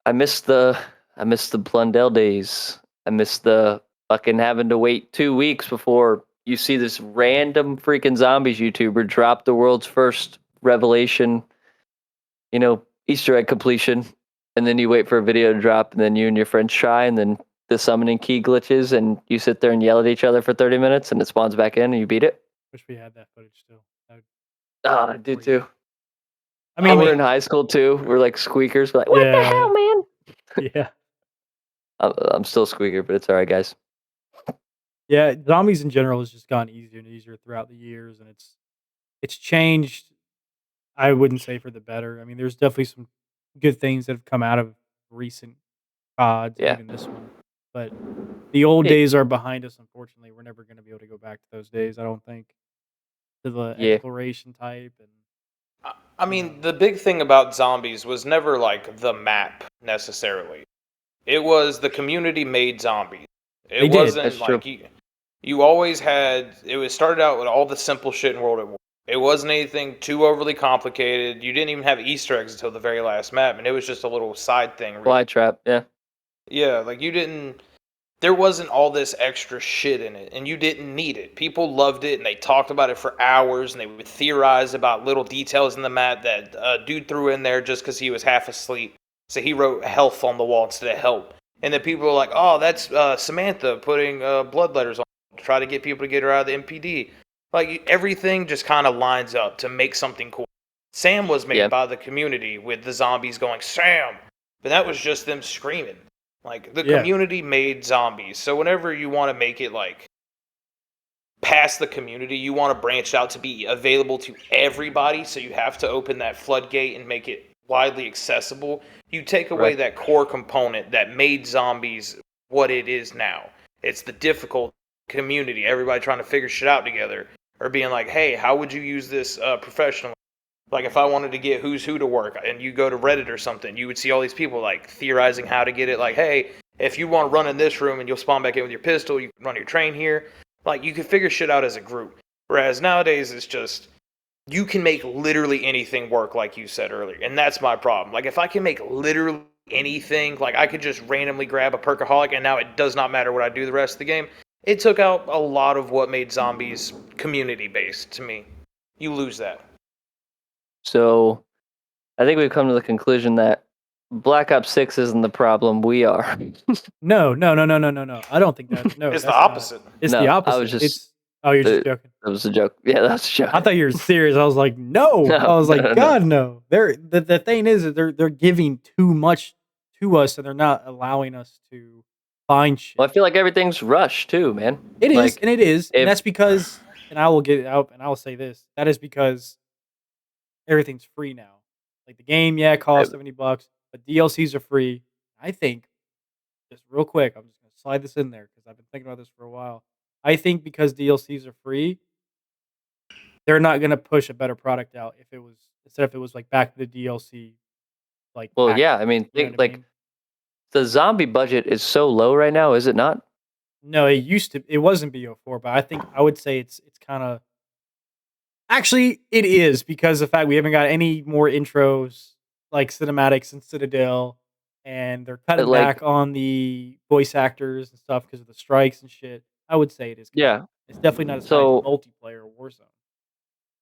I miss the Blundell days. I miss the fucking having to wait 2 weeks before you see this random freaking zombies YouTuber drop the world's first revelation, Easter egg completion, and then you wait for a video to drop, and then you and your friends try, and then the summoning key glitches, and you sit there and yell at each other for 30 minutes, and it spawns back in, and you beat it. Wish we had that footage still. I did too. I mean, we're in high school too. We're like squeakers. We're like, what the Yeah. hell, man? yeah. I'm still a squeaker, but it's all right, guys. Yeah, zombies in general has just gotten easier and easier throughout the years, and it's changed. I wouldn't say for the better. I mean, there's definitely some good things that have come out of recent CODs, Yeah. even this one. But the old Yeah. days are behind us. Unfortunately, we're never going to be able to go back to those days. I don't think to the Yeah. exploration type and I mean, the big thing about zombies was never like the map necessarily. It was the community made zombies. It They did, wasn't that's like true. you always had. It was started out with all the simple shit in World at War. It wasn't anything too overly complicated. You didn't even have Easter eggs until the very last map, and it was just a little side thing. Really. Fly trap. Yeah. Yeah, like you didn't. There wasn't all this extra shit in it, and you didn't need it. People loved it, and they talked about it for hours, and they would theorize about little details in the map that a dude threw in there just because he was half asleep. So he wrote health on the wall instead of help. And then people were like, oh, that's Samantha putting blood letters on to try to get people to get her out of the MPD. Like, everything just kind of lines up to make something cool. Sam was made by the community with the zombies going, Sam! But that was just them screaming. Like, the community made zombies. So whenever you want to make it, like, past the community, you want to branch out to be available to everybody, so you have to open that floodgate and make it widely accessible. You take away that core component that made zombies what it is now. It's the difficult community, everybody trying to figure shit out together, or being like, hey, how would you use this professionally? Like, if I wanted to get Who's Who to work, and you go to Reddit or something, you would see all these people, like, theorizing how to get it. Like, hey, if you want to run in this room and you'll spawn back in with your pistol, you can run your train here. Like, you can figure shit out as a group. Whereas nowadays it's just you can make literally anything work, like you said earlier, and that's my problem. Like if I can make literally anything, like I could just randomly grab a perkaholic, and now it does not matter what I do the rest of the game. It took out a lot of what made zombies community based to me. You lose that. So I think we've come to the conclusion that Black Ops 6 isn't the problem. We are. No. I don't think that. No, It's that's the not. opposite. It's No, the I opposite. was just- It's you're just uh, joking. That was a joke. Yeah, that was a joke. I thought you were serious. I was like, no. No, I was like, no. God, no. The thing is that they're giving too much to us, and they're not allowing us to find shit. Well, I feel like everything's rushed too, man. It is, Like, and it is, if- and that's because, and I will get it out, and I will say this: that is because everything's free now. Like the game, yeah, it costs $70, but DLCs are free. I think, just real quick, I'm just gonna slide this in there because I've been thinking about this for a while. I think because DLCs are free, they're not gonna push a better product out if it was like back to the DLC. Like, Well, pack, yeah, I mean, you know think, what I like mean? the zombie budget is so low right now, is it not? No, it used to. It wasn't BO4, but I would say it's kind of. Actually, it is because of the fact we haven't got any more intros like cinematics and Citadel, and they're cutting Like- back on the voice actors and stuff because of the strikes and shit. I would say it is. Yeah, It's definitely not as high So- as multiplayer or Warzone.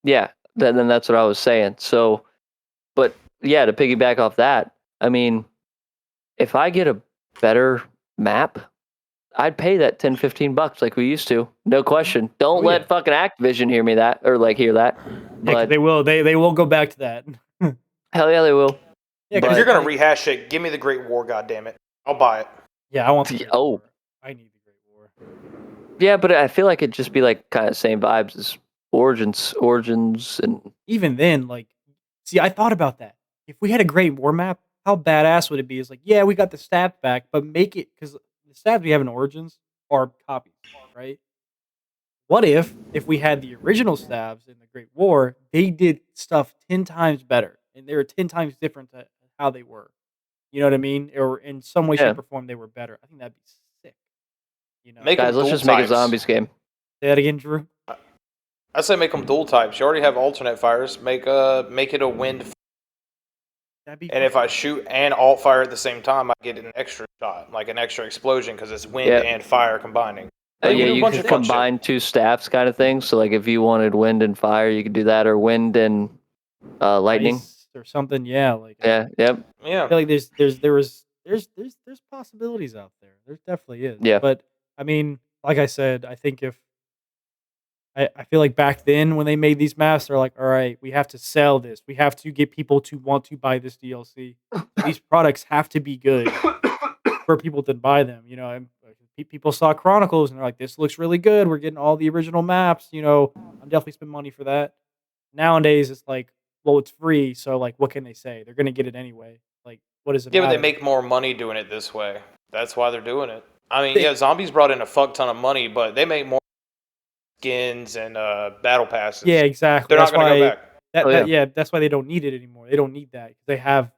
yeah. Then that's what I was saying. So, but yeah, to piggyback off that, I mean, if I get a better map, I'd pay that $10-15 like we used to. No question. Don't Oh, let yeah. fucking Activision hear me that or like hear that. Yeah, 'cause But they will. They will go back to that. hell yeah, they will. Yeah, But- If you're gonna rehash it, give me the Great War, goddammit. I'll buy it. yeah, I want. The Great Oh. War. I need the Great War. Yeah, but I feel like it'd just be like kind of same vibes as Origins, and Even then, like, see, I thought about that. If we had a Great War map, how badass would it be? It's like, yeah, we got the stabs back, but make it because the stabs we have in Origins are copies, right? What if we had the original stabs in the Great War? They did stuff 10 times better, and they were 10 times different to how they were. You know what I mean? Or in some way, Yeah. shape, or form, they were better. I think that'd be sick. You know, Make guys, 'em let's dual just make a types. zombies game. say that again, Drew. I say make them dual types. You already have alternate fires. Make it a wind. That'd be. And if I shoot and alt fire at the same time, I get an extra shot, like an extra explosion, because it's wind Yeah. and fire combining. Yeah, do a you bunch could of fun shit. combine two staffs kind of thing. So like if you wanted wind and fire, you could do that, or wind and lightning. ice or something, yeah. Like, Yeah, yep. I Yeah. feel like there's possibilities out there. There definitely is. Yeah. But I mean, like I said, I think if I feel like back then when they made these maps, they're like, all right, we have to sell this. We have to get people to want to buy this DLC. These products have to be good for people to buy them. You know, and people saw Chronicles and they're like, this looks really good. We're getting all the original maps. You know, I'm definitely spending money for that. Nowadays, it's like, well, it's free, so like, what can they say? They're gonna get it anyway. Like, what does it Yeah, but they matter? make more money doing it this way. That's why they're doing it. I mean, They- yeah, zombies brought in a fuck ton of money, but they make more skins and battle passes. Yeah, exactly. They're That's not going to why. go back. Oh, Yeah, that's why they don't need it anymore. They don't need that. They have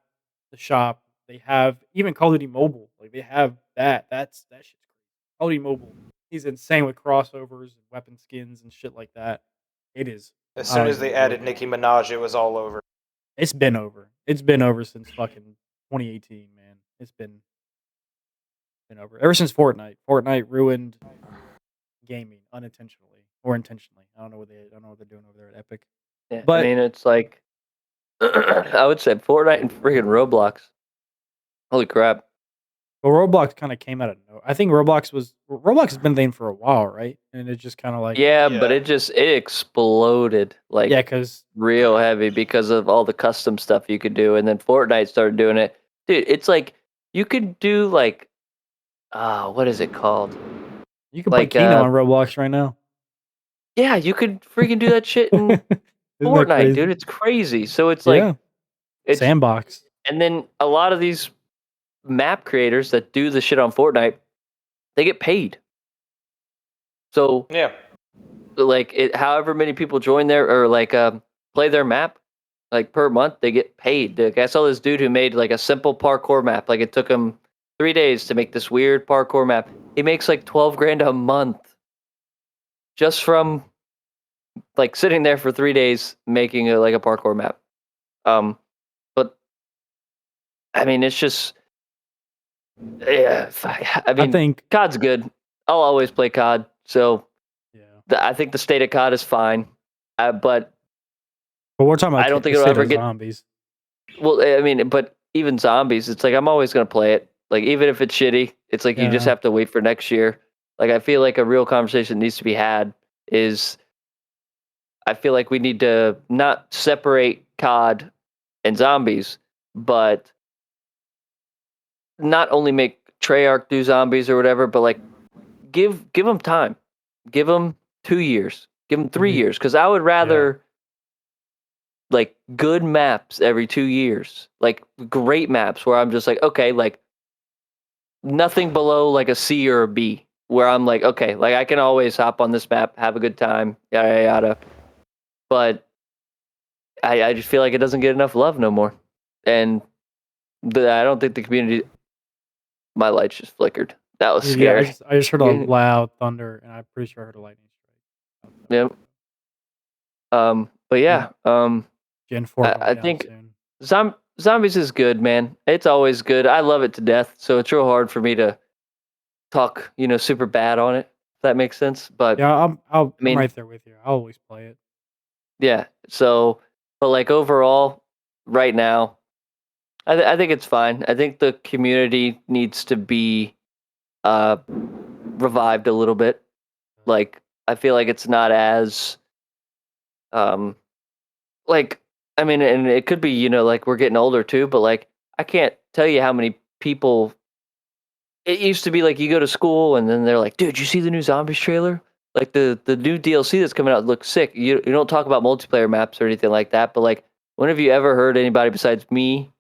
the shop. They have even Call of Duty Mobile. Like they have that. That shit's crazy. Call of Duty Mobile is insane with crossovers and weapon skins and shit like that. It is. As soon I as they don't added know. Nicki Minaj, it was all over. It's been over. It's been over since fucking 2018, man. It's been over ever since Fortnite. Fortnite ruined gaming unintentionally or intentionally. I don't know what they're doing over there at Epic. Yeah, But- I mean, it's like I would say Fortnite and freaking Roblox. Holy crap! But Roblox kind of came out of nowhere. I think Roblox has been a thing for a while, right? And it just kind of like Yeah, but Yeah. it exploded like yeah, because real heavy because of all the custom stuff you could do, and then Fortnite started doing it. Dude, it's like you could do like what is it called? you can like, play Kino on Roblox right now. Yeah, you could freaking do that shit in Isn't that Fortnite, crazy? dude. It's crazy. So it's like yeah, it's sandbox. and then a lot of these map creators that do the shit on Fortnite, they get paid. So Yeah. like it, however many people join there or like play their map, like per month they get paid. Like I saw this dude who made like a simple parkour map. Like it took him 3 days to make this weird parkour map. He makes like 12 grand a month just from like sitting there for 3 days making a parkour map. But I mean, it's just yeah. I I mean, think COD's good. I'll always play COD. So yeah. I think the state of COD is fine. But But we're talking about I don't think the it'll state ever of get. zombies. Well, I mean, but even zombies, it's like I'm always gonna play it. Like even if it's shitty, it's like you just Yeah. have to wait for next year. Like I feel like a real conversation needs to be had is I feel like we need to not separate COD and zombies, but not only make Treyarch do zombies or whatever, but like give them time, give them 2 years, give them 3 years, because I would rather like good maps every 2 years, like great maps where I'm just like okay, like nothing below like a C or a B, where I'm like okay, like I can always hop on this map, have a good time, yada yada yada. But I just feel like it doesn't get enough love no more, and I don't think the community. My lights just flickered. That was Yeah, scary. I just heard a loud thunder, and I'm pretty sure I heard a lightning strike. Yep. But yeah, Gen 4 I going down think soon. zombies is good, man. It's always good. I love it to death. So it's real hard for me to talk, super bad on it. If that makes sense. But Yeah, I'm mean- right there with you. I'll always play it. yeah. So, but like overall, right now, I think it's fine. I think the community needs to be revived a little bit. Like I feel like it's not as like I mean, and it could be, like we're getting older too, but like I can't tell you how many people it used to be like you go to school and then they're like, dude, you see the new zombies trailer? Like the new DLC that's coming out looks sick. You don't talk about multiplayer maps or anything like that, but like when have you ever heard anybody besides me,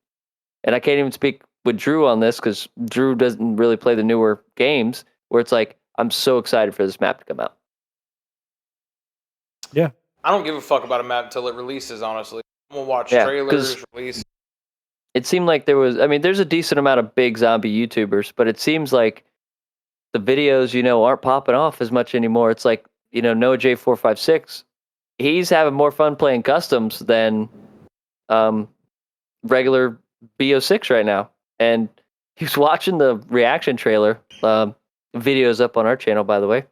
and I can't even speak with Drew on this because Drew doesn't really play the newer games, where it's like, I'm so excited for this map to come out. Yeah. I don't give a fuck about a map until it releases, honestly. I'm gonna watch Yeah, trailers, release. It seemed like there's a decent amount of big zombie YouTubers, but it seems like the videos, aren't popping off as much anymore. It's like, Noah J456, he's having more fun playing customs than regular BO6 right now. And he's watching the reaction trailer. Videos up on our channel, by the way.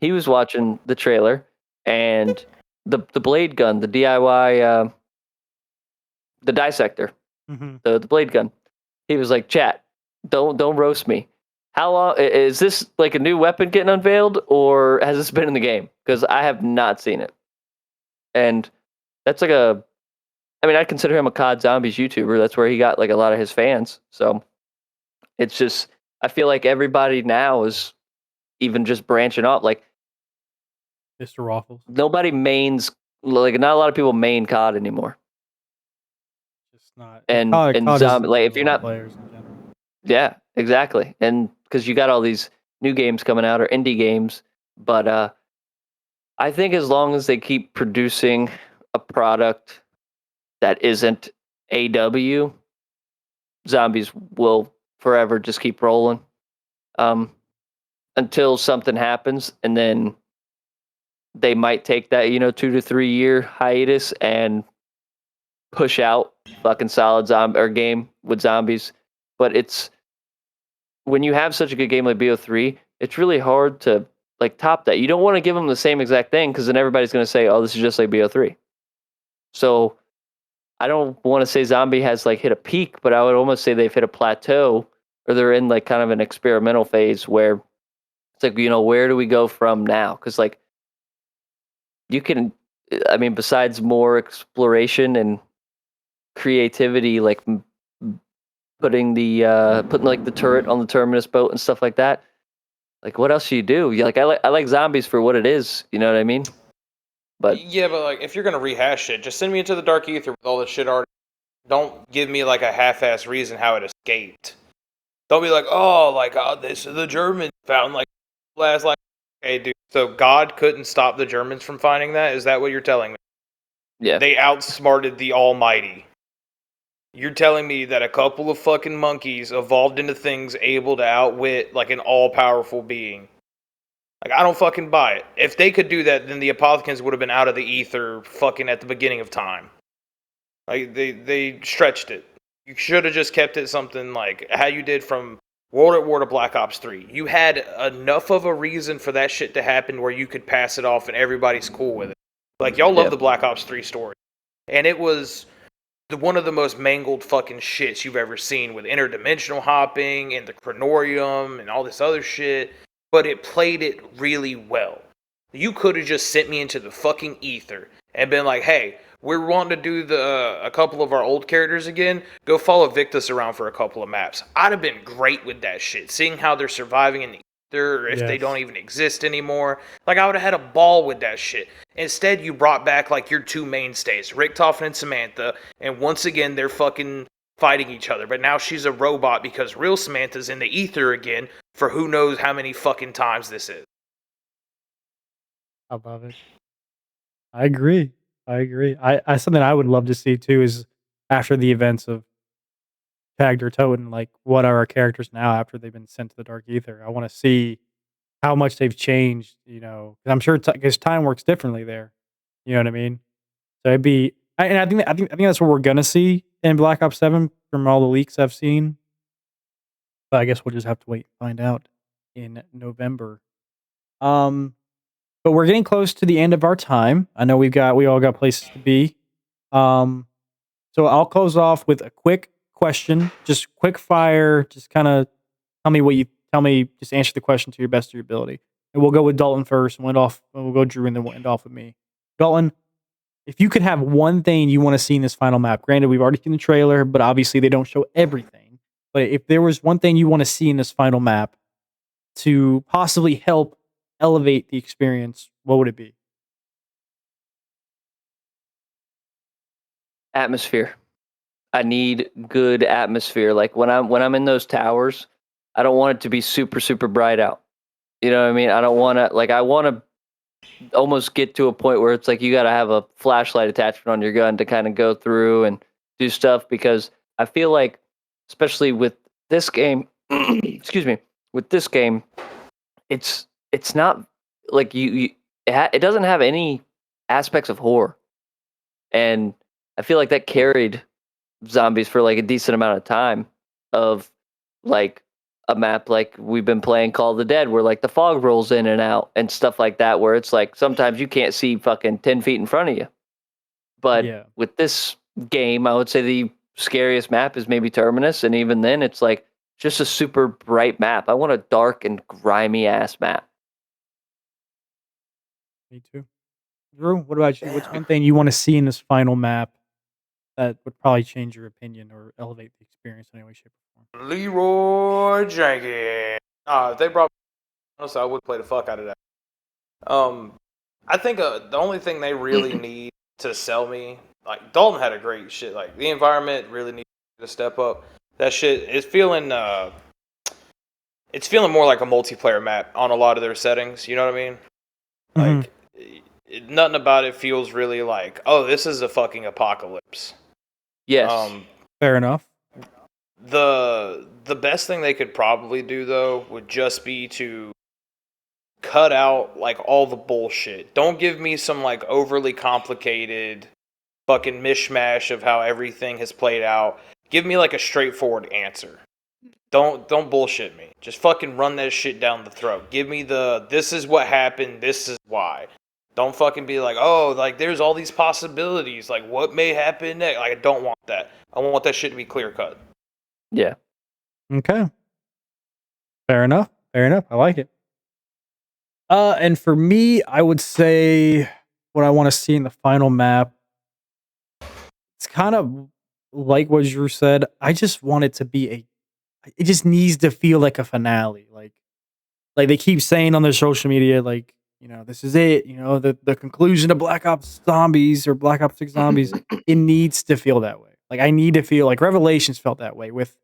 He was watching the trailer and the blade gun, the DIY, the dissector, the blade gun. He was like, "Chat, don't roast me. How long is this like a new weapon getting unveiled, or has this been in the game? Because I have not seen it." And that's like I mean, I consider him a COD Zombies YouTuber. That's where he got like a lot of his fans. So it's just, I feel like everybody now is even just branching off. Like Mr. Waffles. nobody mains, like not a lot of people main COD anymore. Just not. And COD zombie, isn't like for if a you're lot not, of players in general. yeah, exactly. And because you got all these new games coming out or indie games, but I think as long as they keep producing a product that isn't AW, zombies will forever just keep rolling until something happens, and then they might take that 2 to 3 year hiatus and push out fucking solid zombie or game with zombies. But it's when you have such a good game like BO3, it's really hard to like top that. You don't want to give them the same exact thing because then everybody's going to say, "Oh, this is just like BO3." So I don't want to say zombie has like hit a peak, but I would almost say they've hit a plateau, or they're in like kind of an experimental phase where it's like, where do we go from now? Because like you can, I mean, besides more exploration and creativity, like putting like the turret on the terminus boat and stuff like that. Like, what else do you do? I like zombies for what it is. You know what I mean? But Yeah, but like if you're gonna rehash it, just send me into the dark ether with all this shit already. Don't give me like a half-ass reason how it escaped. Don't be like, this the Germans found like last like. Hey, dude. So God couldn't stop the Germans from finding that? Is that what you're telling me? yeah, They outsmarted the Almighty. You're telling me that a couple of fucking monkeys evolved into things able to outwit like an all-powerful being. Like, I don't fucking buy it. If they could do that, then the Apothicans would have been out of the ether fucking at the beginning of time. Like, they stretched it. You should have just kept it something like how you did from World at War to Black Ops 3. You had enough of a reason for that shit to happen where you could pass it off and everybody's cool with it. Like, y'all love the Black Ops 3 story. And it was one of the most mangled fucking shits you've ever seen with interdimensional hopping and the Chronorium and all this other shit. But it played it really well. You could have just sent me into the fucking ether and been like, hey, we're wanting to do a couple of our old characters again. Go follow Victus around for a couple of maps. I'd have been great with that shit. Seeing how they're surviving in the ether, or if they don't even exist anymore. Like, I would have had a ball with that shit. Instead, you brought back like your two mainstays, Richtofen and Samantha, and once again they're fucking fighting each other. But now she's a robot because real Samantha's in the ether again for who knows how many fucking times this is. I love it. I agree. I something I would love to see too is after the events of Tagged or Toten, like what are our characters now after they've been sent to the Dark Ether? I want to see how much they've changed, 'cause I'm sure because time works differently there. You know what I mean? So it'd be, and I think that's what we're gonna see in Black Ops 7 from all the leaks I've seen. But I guess we'll just have to wait and find out in November. But we're getting close to the end of our time. I know we all got places to be. So I'll close off with a quick question, just quick fire. Just kind of tell me. Just answer the question to your best of your ability. And we'll go with Dalton first. And we'll go Drew, and then we'll end off with me. Dalton, if you could have one thing you want to see in this final map, granted we've already seen the trailer, but obviously they don't show everything. But if there was one thing you want to see in this final map to possibly help elevate the experience, what would it be? Atmosphere. I need good atmosphere. Like when I'm in those towers, I don't want it to be super, super bright out. You know what I mean? I want to almost get to a point where it's like you got to have a flashlight attachment on your gun to kind of go through and do stuff, because I feel like, especially with this game, excuse me, with this game, it's not like it doesn't have any aspects of horror, and I feel like that carried Zombies for like a decent amount of time, of like a map like we've been playing Call of the Dead, where like the fog rolls in and out and stuff like that, where it's like sometimes you can't see fucking 10 feet in front of you. But with this game, I would say the scariest map is maybe Terminus, and even then it's like just a super bright map. I want a dark and grimy ass map. Me too. Drew, what about you? What's one thing you want to see in this final map that would probably change your opinion or elevate the experience in any way, shape, or form? Leroy Jenkins. If they brought, honestly, I would play the fuck out of that. I think the only thing they really need to sell me, like Dalton had a great shit. Like the environment really needs to step up. That shit is feeling. It's feeling more like a multiplayer map on a lot of their settings. You know what I mean? Like nothing about it feels really like, oh, this is a fucking apocalypse. Yes. Fair enough. The best thing they could probably do though would just be to cut out like all the bullshit. Don't give me some like overly complicated fucking mishmash of how everything has played out. Give me like a straightforward answer. Don't bullshit me. Just fucking run that shit down the throat. Give me this is what happened, this is why. Don't fucking be like, oh, like there's all these possibilities. Like what may happen next? Like I don't want that. I want that shit to be clear cut. Yeah. Okay. Fair enough. I like it. And for me, I would say what I want to see in the final map, it's kind of like what Drew said. I just want it to be it just needs to feel like a finale. Like they keep saying on their social media, like, this is it, the conclusion of Black Ops Zombies or Black Ops 6 Zombies. It needs to feel that way. Like I need to feel like Revelations felt that way with,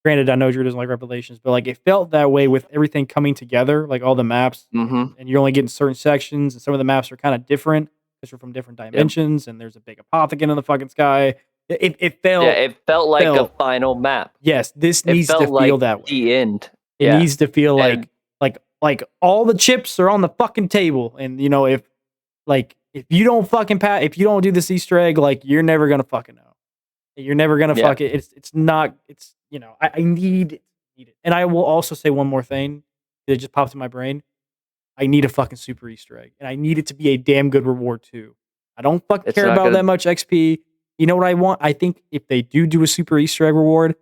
granted, I know Drew doesn't like Revelations, but like it felt that way with everything coming together, like all the maps, and you're only getting certain sections, and some of the maps are kind of different because you're from different dimensions, and there's a big Apothicon in the fucking sky. It felt like a final map. Yes, this needs to feel that way. The end. It needs to feel like like all the chips are on the fucking table, and if you don't fucking if you don't do this Easter egg, like you're never gonna fucking know. You're never gonna Yeah. fuck it. It's not. It's I need it. And I will also say one more thing that just popped in my brain. I need a fucking super Easter egg, and I need it to be a damn good reward too. I don't fucking It's care not about gonna- that much XP. You know what I want? I think if they do a super Easter egg reward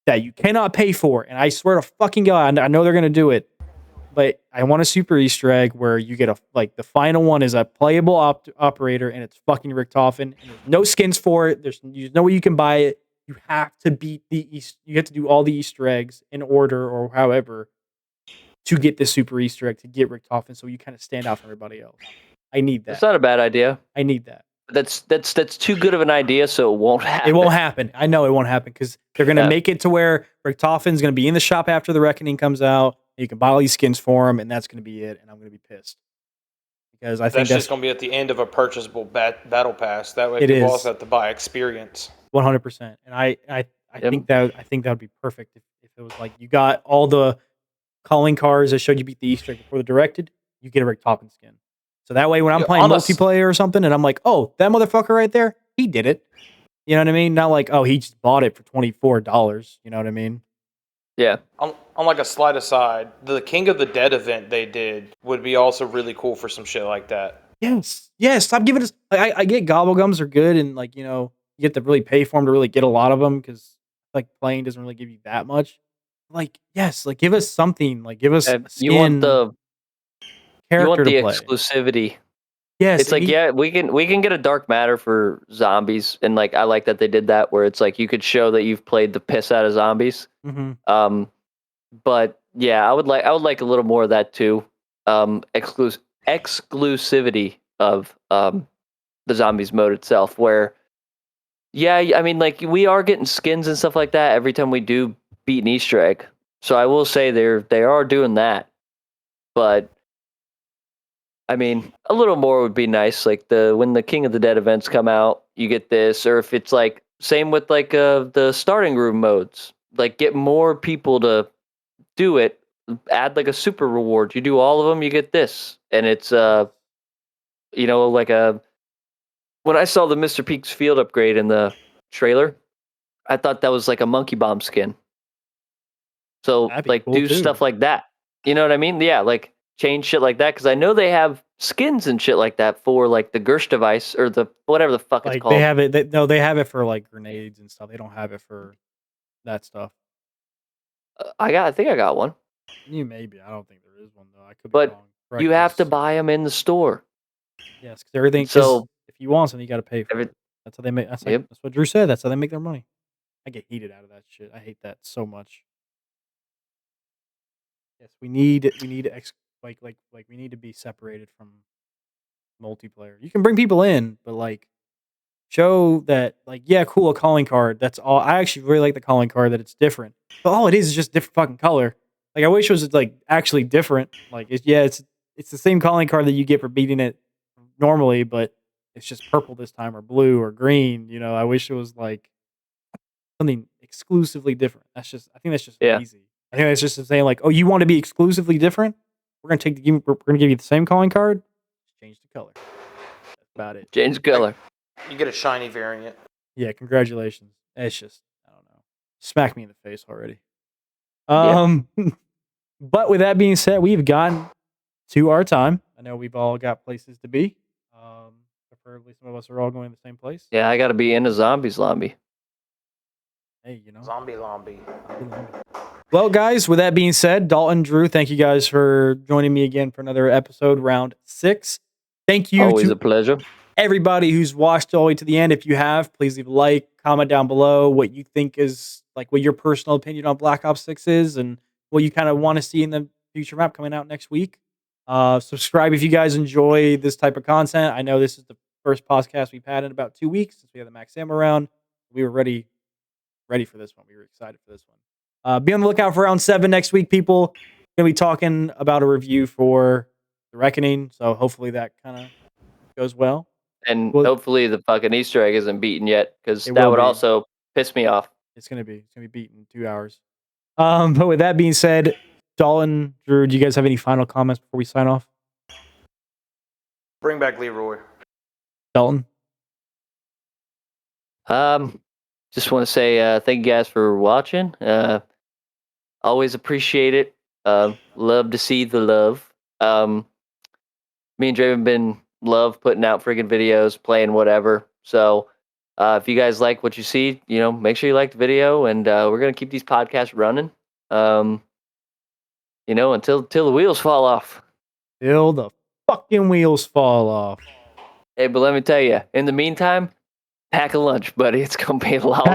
that you cannot pay for, and I swear to fucking God, I know they're gonna do it, but I want a super Easter egg where you get the final one is a playable operator, and it's fucking Richtofen, and there's no skins for it. There's no way you can buy it. You have to beat you have to do all the Easter eggs in order or however to get this super Easter egg to get Richtofen, so you kind of stand out from everybody else. I need That's that. not a bad idea. I need that. That's too good of an idea, so it won't happen. It won't happen. I know it won't happen because they're gonna Yeah. make it to where Richtofen's gonna be in the shop after the Reckoning comes out. You can buy all these skins for him, and that's gonna be it. And I'm gonna be pissed because I think That's just going to be at the end of a purchasable battle pass. That way, It people is. also have to buy experience. 100%. And I Yep. think that would be perfect if it was like you got all the calling cards that showed you beat the Easter egg before the directed, you get a Richtofen skin. So that way, when I'm Yeah, playing honest- multiplayer or something, and I'm like, oh, that motherfucker right there, he did it. You know what I mean? Not like, oh, he just bought it for $24. You know what I mean? Yeah. On like a slight aside, the King of the Dead event they did would be also really cool for some shit like that. Yes. Stop giving us. I get gobblegums are good, and you get to really pay for them to really get a lot of them because playing doesn't really give you that much. Yes, give us something. Give us a skin, You want the character to play. exclusivity. Yes, It's like, yeah, we can get a dark matter for zombies, and I like that they did that where it's like you could show that you've played the piss out of zombies. Mm-hmm. But yeah, I would like a little more of that too. Exclusivity of the zombies mode itself, where I mean, we are getting skins and stuff like that every time we do beat an Easter egg. So I will say they are doing that, but I mean, a little more would be nice. When the King of the Dead events come out, you get this, or if it's same with the starting room modes, get more people to do it. Add a super reward. You do all of them, you get this, and it's when I saw the Mr. Peaks field upgrade in the trailer, I thought that was a monkey bomb skin. So That'd be cool, do too. stuff like that. You know what I mean? Yeah, change shit like that, because I know they have skins and shit like that for the Gersh device or the whatever the fuck it's called. They have it. They have it for grenades and stuff. They don't have it for that stuff. I think I got one. You maybe. I don't think there is one though. I could be But wrong. You have to buy them in the store. Yes, because everything. So- if you want something, you got to pay for it. That's how they make. That's Yep. that's what Drew said. That's how they make their money. I get heated out of that shit. I hate that so much. Yes, we need we need to be separated from multiplayer. You can bring people in, but show that cool, a calling card. That's all. I actually really like the calling card that it's different. But all it is just different fucking color. I wish it was actually different. It's the same calling card that you get for beating it normally, but it's just purple this time or blue or green. I wish it was something exclusively different. I think that's just Yeah. easy. I think that's just saying oh, you want to be exclusively different? We're gonna give you the same calling card. Just change the color. That's about it. Change the color. You get a shiny variant. Yeah, congratulations. It's just I don't know. Smack me in the face already. Yeah. But with that being said, we've gotten to our time. I know we've all got places to be. Preferably some of us are all going to the same place. Yeah, I got to be into zombies, Zombie. Hey, Zombie lombi. Well, guys, with that being said, Dalton, Drew, thank you guys for joining me again for another episode, round 6. Thank you Always to a pleasure. everybody who's watched all the way to the end. If you have, please leave a like, comment down below what you think is what your personal opinion on Black Ops 6 is and what you kind of want to see in the future map coming out next week. Subscribe if you guys enjoy this type of content. I know this is the first podcast we've had in about 2 weeks since we had the Max Am around. We were ready for this one. We were excited for this one. Be on the lookout for round 7 next week, people. We're going to be talking about a review for The Reckoning, so hopefully that kind of goes well. And Well- hopefully the fucking Easter egg isn't beaten yet, because It that will would be. also piss me off. It's gonna be beaten in 2 hours. But with that being said, Dalton, Drew, do you guys have any final comments before we sign off? Bring back Leroy. Dalton? Just want to say thank you guys for watching. Always appreciate it. Love to see the love. Me and Draven been love putting out freaking videos, playing whatever. So if you guys like what you see, make sure you like the video, and we're gonna keep these podcasts running. Until the wheels fall off. Till the fucking wheels fall off. Hey, but let me tell you, in the meantime, pack a lunch, buddy. It's gonna be a long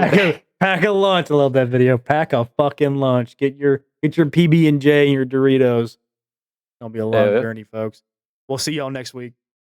Pack a lunch. I love that video. Pack a fucking lunch. Get your PB and J and your Doritos. It's gonna be a long journey, folks. We'll see y'all next week.